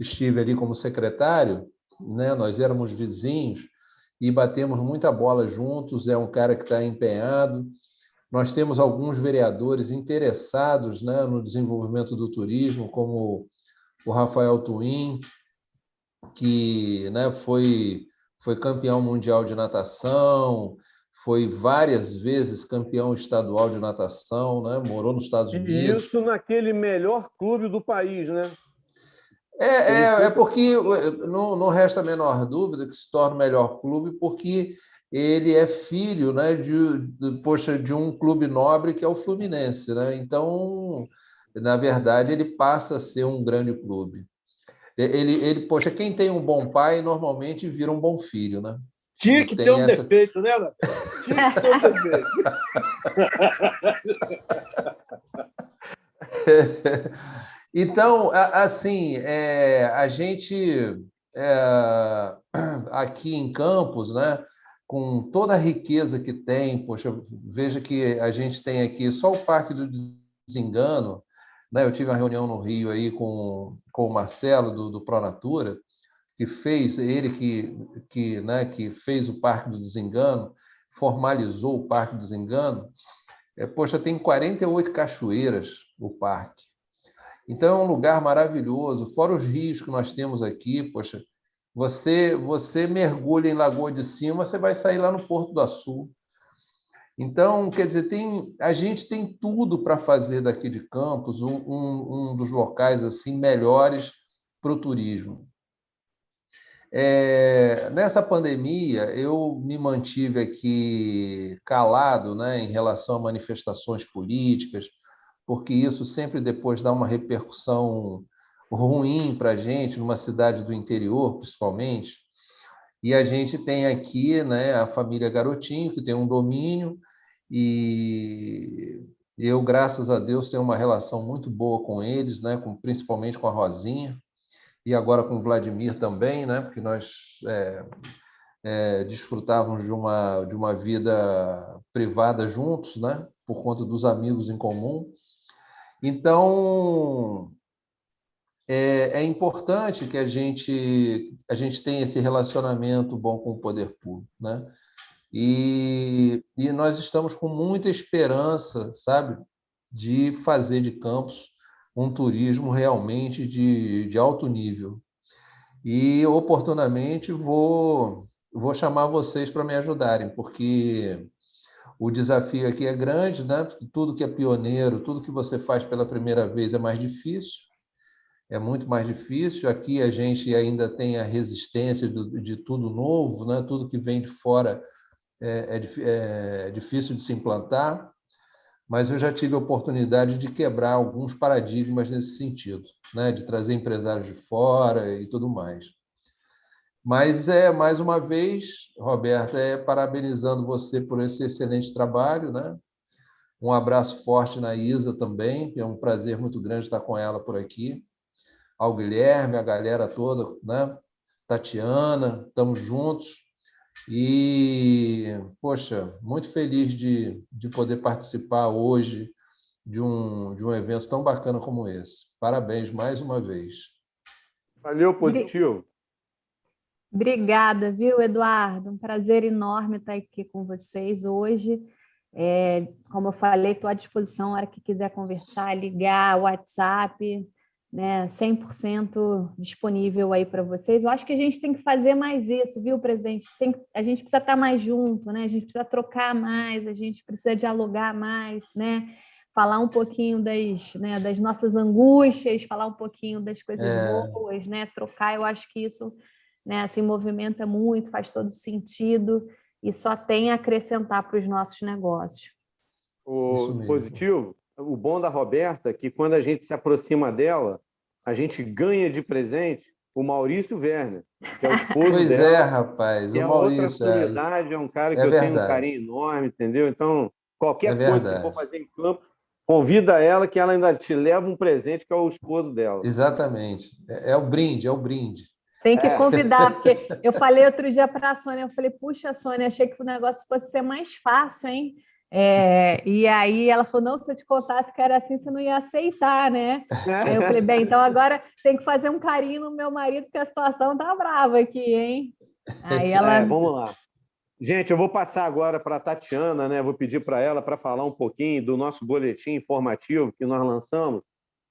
estive ali como secretário, né? Nós éramos vizinhos e batemos muita bola juntos, é um cara que está empenhado. Nós temos alguns vereadores interessados, né, no desenvolvimento do turismo, como o Rafael Twin, que, né, foi campeão mundial de natação, foi várias vezes campeão estadual de natação, né, morou nos Estados Unidos. E isso naquele melhor clube do país, né? Porque não resta a menor dúvida que se torna o melhor clube, porque ele é filho, né, de um clube nobre que é o Fluminense, né? Então, na verdade, ele passa a ser um grande clube. Poxa, quem tem um bom pai normalmente vira um bom filho, né? Tinha que ter um defeito, né, Ana? Tinha que ter um defeito. Então, assim, a gente aqui em Campos, né, com toda a riqueza que tem, poxa, veja que a gente tem aqui só o Parque do Desengano, né? Eu tive uma reunião no Rio aí com o Marcelo do Pronatura, que fez, ele que fez o Parque do Desengano, formalizou o Parque do Desengano. Poxa, tem 48 cachoeiras o parque. Então, é um lugar maravilhoso, fora os rios que nós temos aqui. Poxa, você mergulha em Lagoa de Cima, você vai sair lá no Porto do Açu. Então, quer dizer, a gente tem tudo para fazer daqui de Campos um dos locais assim melhores para o turismo. Nessa pandemia, eu me mantive aqui calado, né, em relação a manifestações políticas, porque isso sempre depois dá uma repercussão ruim para a gente, numa cidade do interior, principalmente. E a gente tem aqui, né, a família Garotinho, que tem um domínio, e eu, graças a Deus, tenho uma relação muito boa com eles, né, principalmente com a Rosinha, e agora com o Vladimir também, né, porque nós desfrutávamos de uma vida privada juntos, né, por conta dos amigos em comum. Então, é importante que a gente tenha esse relacionamento bom com o poder público, né? E nós estamos com muita esperança, sabe, de fazer de Campos um turismo realmente de alto nível. E, oportunamente, vou chamar vocês para me ajudarem, porque o desafio aqui é grande, né? Tudo que é pioneiro, tudo que você faz pela primeira vez é mais difícil, é muito mais difícil. Aqui a gente ainda tem a resistência de tudo novo, né? Tudo que vem de fora é difícil de se implantar, mas eu já tive a oportunidade de quebrar alguns paradigmas nesse sentido, né? De trazer empresários de fora e tudo mais. Mas, mais uma vez, Roberta, parabenizando você por esse excelente trabalho, né? Um abraço forte na Isa também, é um prazer muito grande estar com ela por aqui. Ao Guilherme, a galera toda, né? Tatiana, estamos juntos. E, poxa, muito feliz de poder participar hoje de um evento tão bacana como esse. Parabéns mais uma vez. Valeu, positivo. Obrigada, viu, Eduardo? Um prazer enorme estar aqui com vocês hoje. Como eu falei, estou à disposição, a hora que quiser conversar, ligar, WhatsApp, né? 100% disponível aí para vocês. Eu acho que a gente tem que fazer mais isso, viu, presidente? A gente precisa estar mais junto, né? A gente precisa trocar mais, a gente precisa dialogar mais, né? Falar um pouquinho das nossas angústias, falar um pouquinho das coisas boas, né? Trocar, eu acho que isso, né, assim, movimenta muito, faz todo sentido e só tem a acrescentar para os nossos negócios. O positivo, o bom da Roberta é que quando a gente se aproxima dela, a gente ganha de presente o Maurício Werner, que é o esposo Pois dela. é, rapaz, Que o é outra Maurício, sumidade, é um cara que eu tenho um carinho enorme, entendeu? Então, qualquer coisa que você for fazer em campo, convida ela que ela ainda te leva um presente que é o esposo dela. Exatamente. É o brinde, é o brinde. Tem que convidar, porque eu falei outro dia para a Sônia, eu falei, puxa, Sônia, achei que o negócio fosse ser mais fácil, hein? E aí ela falou, não, se eu te contasse que era assim, você não ia aceitar, né? Aí eu falei, bem, então agora tem que fazer um carinho no meu marido, porque a situação tá brava aqui, hein? Aí ela... vamos lá. Gente, eu vou passar agora para a Tatiana, né? Vou pedir para ela para falar um pouquinho do nosso boletim informativo que nós lançamos.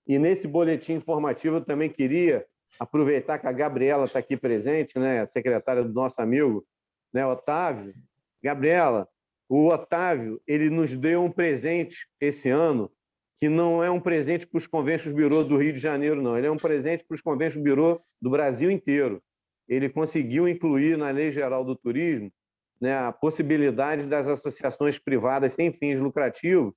E nesse boletim informativo eu também queria aproveitar que a Gabriela está aqui presente, né? A secretária do nosso amigo, né, Otávio. Gabriela, o Otávio, ele nos deu um presente esse ano que não é um presente para os Conventions Bureau do Rio de Janeiro, não. Ele é um presente para os Conventions Bureau do Brasil inteiro. Ele conseguiu incluir na Lei Geral do Turismo, né, a possibilidade das associações privadas sem fins lucrativos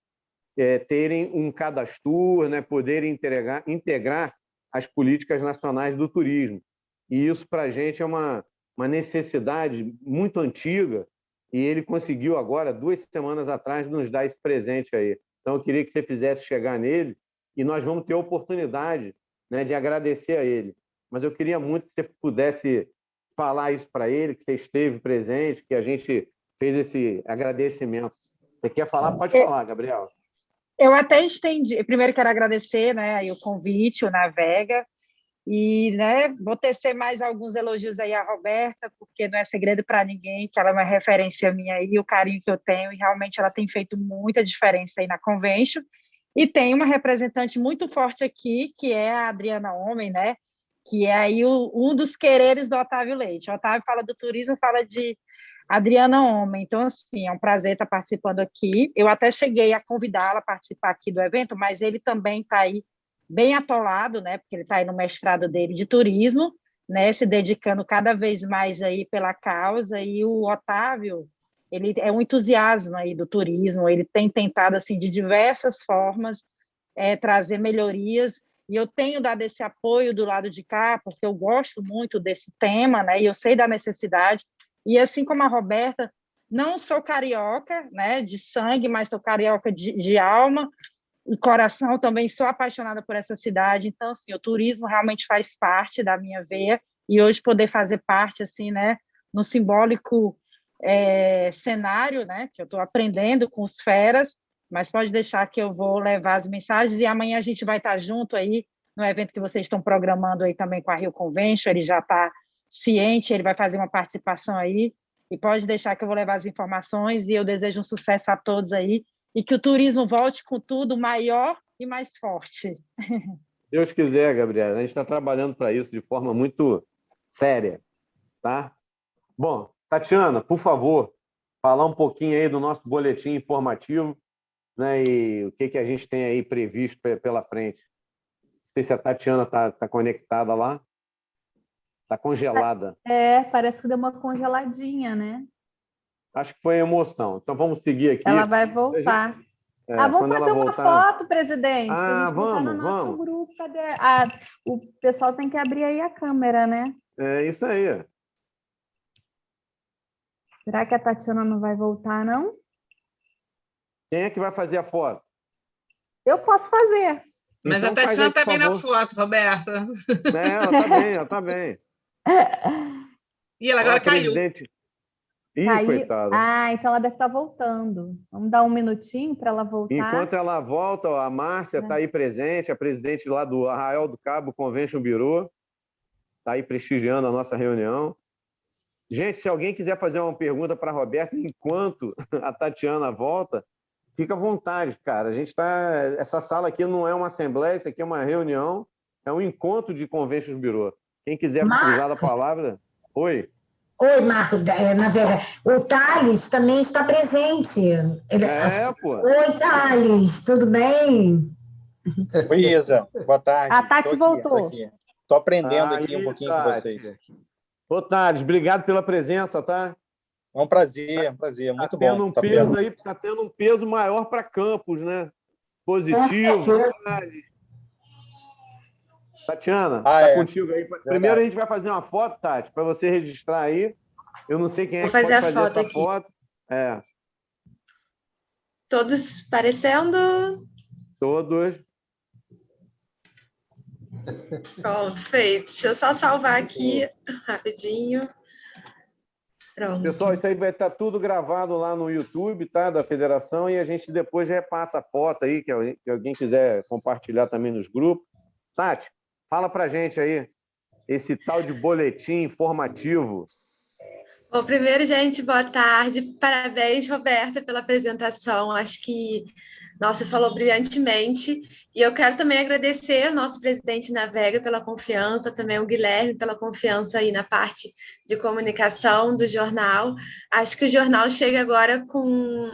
terem um cadastro, né, poderem integrar as políticas nacionais do turismo. E isso, para a gente, é uma necessidade muito antiga, e ele conseguiu agora, 2 semanas atrás, nos dar esse presente aí. Então, eu queria que você fizesse chegar nele, e nós vamos ter a oportunidade, né, de agradecer a ele. Mas eu queria muito que você pudesse falar isso para ele, que você esteve presente, que a gente fez esse agradecimento. Você quer falar? Pode falar, Gabriela. Eu até estendi. Primeiro quero agradecer, né, aí o convite, o Navega, e, né, vou tecer mais alguns elogios aí à Roberta, porque não é segredo para ninguém que ela é uma referência minha aí, o carinho que eu tenho, e realmente ela tem feito muita diferença aí na Convention. E tem uma representante muito forte aqui, que é a Adriana Homem, né, que é aí um dos quereres do Otávio Leite. O Otávio fala do turismo, fala de Adriana Homem. Então, assim, é um prazer estar participando aqui. Eu até cheguei a convidá-la a participar aqui do evento, mas ele também está aí bem atolado, né? Porque ele está aí no mestrado dele de turismo, né? Se dedicando cada vez mais aí pela causa. E o Otávio, ele é um entusiasmo aí do turismo. Ele tem tentado, assim, de diversas formas, trazer melhorias. E eu tenho dado esse apoio do lado de cá, porque eu gosto muito desse tema, né? E eu sei da necessidade. E assim como a Roberta, não sou carioca, né, de sangue, mas sou carioca de alma e coração, também sou apaixonada por essa cidade. Então, assim, o turismo realmente faz parte da minha veia, e hoje poder fazer parte, assim, né, no simbólico cenário, né, que eu estou aprendendo com os feras, mas pode deixar que eu vou levar as mensagens, e amanhã a gente vai estar junto aí no evento que vocês estão programando aí também com a Rio Convention. Ele já está ciente, ele vai fazer uma participação aí, e pode deixar que eu vou levar as informações, e eu desejo um sucesso a todos aí, e que o turismo volte com tudo maior e mais forte. Deus quiser, Gabriela, a gente está trabalhando para isso de forma muito séria, tá? Bom, Tatiana, por favor, falar um pouquinho aí do nosso boletim informativo, né, e o que a gente tem aí previsto pela frente. Não sei se a Tatiana está conectada lá. Está congelada. Parece que deu uma congeladinha, né? Acho que foi emoção. Então vamos seguir aqui. Ela vai voltar. Vamos fazer uma foto, presidente. Pra gente botar no nosso grupo. Cadê? O pessoal tem que abrir aí a câmera, né? É isso aí. Será que a Tatiana não vai voltar, não? Quem é que vai fazer a foto? Eu posso fazer. Mas então, a Tatiana está bem na foto, Roberta. Ela está bem, ela está bem. E ela agora caiu. Ih, coitada. Então ela deve estar voltando. Vamos dar um minutinho para ela voltar. Enquanto ela volta, a Márcia está aí presente, a presidente lá do Arraial do Cabo Convention Bureau. está aí prestigiando a nossa reunião. Gente, se alguém quiser fazer uma pergunta para a Roberta enquanto a Tatiana volta, fica à vontade, cara. A gente está. Essa sala aqui não é uma assembleia, isso aqui é uma reunião, é um encontro de Conventions Bureau. Quem quiser usar da palavra. Oi. Oi, Marco, Navega. O Thales também está presente. Pô. Oi, Thales, tudo bem? Oi, Isa. Boa tarde. A Tati voltou. Estou aprendendo aqui um pouquinho com vocês. Ô, Thales, obrigado pela presença, tá? É um prazer, muito bom. Tá tendo um peso maior para Campos, né? Positivo. Tatiana, contigo aí. Primeiro a gente vai fazer uma foto, Tati, para você registrar aí. Eu não sei quem é que pode fazer essa foto. Todos parecendo? Todos. Pronto, feito. Deixa eu só salvar aqui rapidinho. Pronto. Pessoal, isso aí vai estar tudo gravado lá no YouTube, tá? Da Federação, e a gente depois repassa a foto aí, que alguém quiser compartilhar também nos grupos. Tati, fala pra gente aí, esse tal de boletim informativo. Bom, primeiro, gente, boa tarde. Parabéns, Roberta, pela apresentação. Acho que, nossa, falou brilhantemente. E eu quero também agradecer ao nosso presidente Navega pela confiança, também o Guilherme pela confiança aí na parte de comunicação do jornal. Acho que o jornal chega agora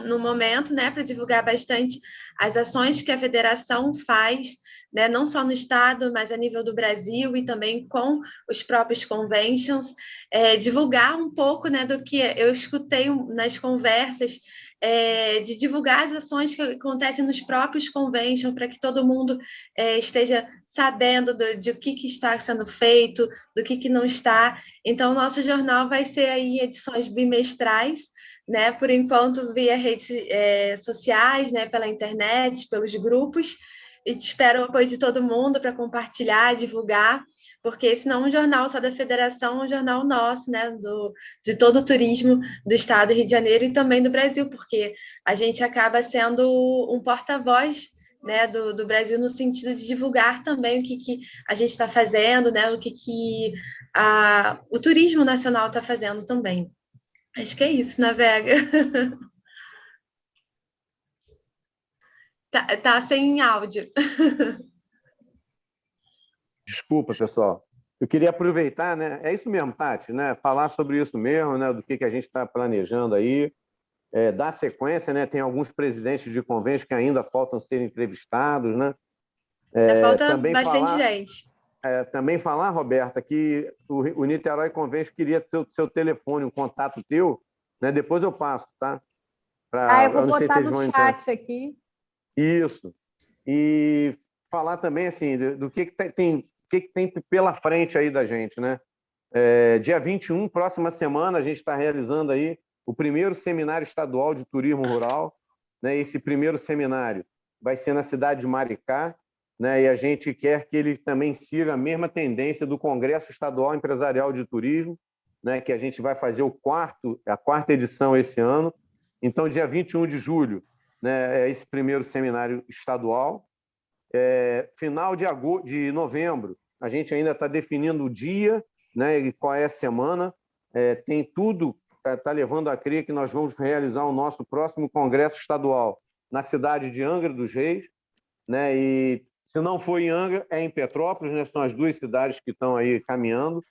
no momento, né, para divulgar bastante as ações que a federação faz, né, não só no estado, mas a nível do Brasil e também com os próprios conventions, divulgar um pouco, né, do que eu escutei nas conversas, de divulgar as ações que acontecem nos próprios conventions, para que todo mundo esteja sabendo de o que está sendo feito, do que não está. Então, o nosso jornal vai ser aí edições bimestrais, né, por enquanto via redes sociais, né, pela internet, pelos grupos, e espero o apoio de todo mundo para compartilhar, divulgar, porque senão um jornal só da federação é um jornal nosso, né, de todo o turismo do estado do Rio de Janeiro e também do Brasil, porque a gente acaba sendo um porta-voz, né, do Brasil no sentido de divulgar também o que a gente está fazendo, né, o que o turismo nacional está fazendo também. Acho que é isso, Navega. Tá sem áudio. Desculpa, pessoal. Eu queria aproveitar, né? É isso mesmo, Tati, né? Falar sobre isso mesmo, né? Do que a gente está planejando aí, dar sequência, né? Tem alguns presidentes de convênios que ainda faltam ser entrevistados, né? Falta também bastante gente. Também falar, Roberta, que o Niterói Convênio queria seu telefone, um contato teu, né? Depois eu passo, tá? Eu vou botar no chat aqui. Isso. E falar também, assim, do que tem pela frente aí da gente, né? Dia 21, próxima semana, a gente está realizando aí o primeiro seminário estadual de turismo rural, né? Esse primeiro seminário vai ser na cidade de Maricá, né? E a gente quer que ele também siga a mesma tendência do Congresso Estadual Empresarial de Turismo, né? Que a gente vai fazer a quarta edição esse ano. Então, dia 21 de julho, né, esse primeiro seminário estadual. Final de novembro, a gente ainda está definindo o dia, né, e qual é a semana. Tem tudo, está levando a crer que nós vamos realizar o nosso próximo congresso estadual na cidade de Angra dos Reis, né, e se não for em Angra, é em Petrópolis, né, são as duas cidades que estão aí caminhando,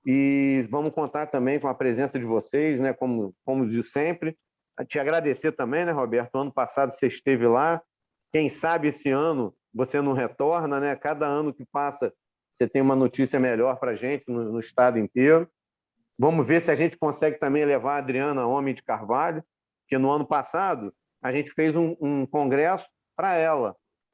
e vamos contar também com a presença de vocês, né, como de sempre. Te agradecer também, né, Roberto? Ano passado você esteve lá. Quem sabe esse ano você não retorna, né? Cada ano que passa você tem uma notícia melhor para a gente no estado inteiro. Vamos ver se a gente consegue também levar a Adriana Homem de Carvalho, que no ano passado a gente fez um congresso para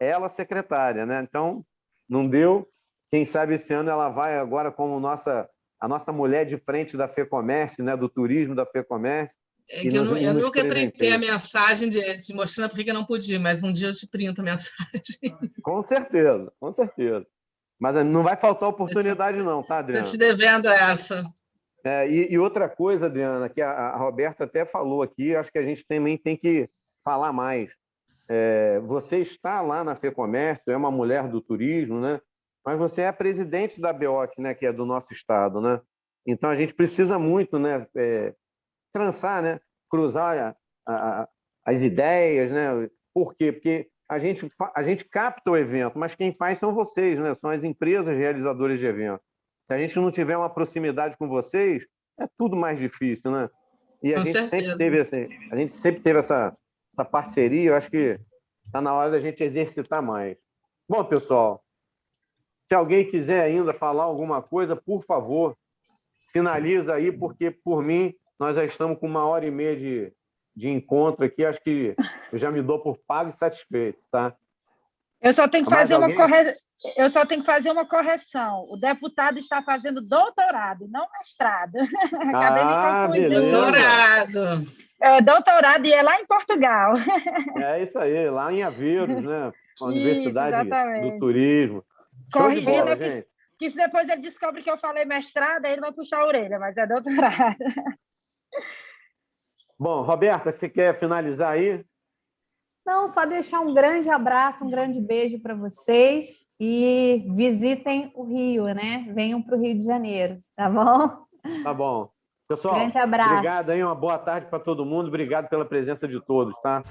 ela secretária, né? Então, não deu. Quem sabe esse ano ela vai agora como a nossa mulher de frente da FEComércio, né? Do turismo da FEComércio. Eu nunca printei a mensagem de mostrando por que eu não podia, mas um dia eu te printo a mensagem. Com certeza, com certeza. Mas não vai faltar oportunidade não, tá, Adriana? Estou te devendo essa. E outra coisa, Adriana, que a Roberta até falou aqui, acho que a gente também tem que falar mais. Você está lá na FEComércio, é uma mulher do turismo, né? mas você é presidente da BEOC, né, que é do nosso estado, né? Então a gente precisa muito, né, trançar, né, cruzar as ideias, né? Por quê? Porque a gente capta o evento, mas quem faz são vocês, né? São as empresas realizadoras de evento. Se a gente não tiver uma proximidade com vocês, é tudo mais difícil, né? E a gente sempre teve essa parceria. Eu acho que está na hora da gente exercitar mais. Bom, pessoal, se alguém quiser ainda falar alguma coisa, por favor, sinaliza aí, porque, por mim, nós já estamos com 1h30 de encontro aqui. Acho que eu já me dou por pago e satisfeito, tá? Eu só tenho que fazer uma correção. O deputado está fazendo doutorado, não mestrado. Acabei me confundindo. Doutorado. Doutorado, e é lá em Portugal. É isso aí, lá em Aveiros, né? A Universidade do Turismo. Corrigindo, que se depois ele descobre que eu falei mestrado, aí ele vai puxar a orelha, mas é doutorado. Bom, Roberta, você quer finalizar aí? Não, só deixar um grande abraço, um grande beijo para vocês e visitem o Rio, né? Venham para o Rio de Janeiro, tá bom? Tá bom. Pessoal, grande abraço. Obrigado aí, uma boa tarde para todo mundo. Obrigado pela presença de todos, tá?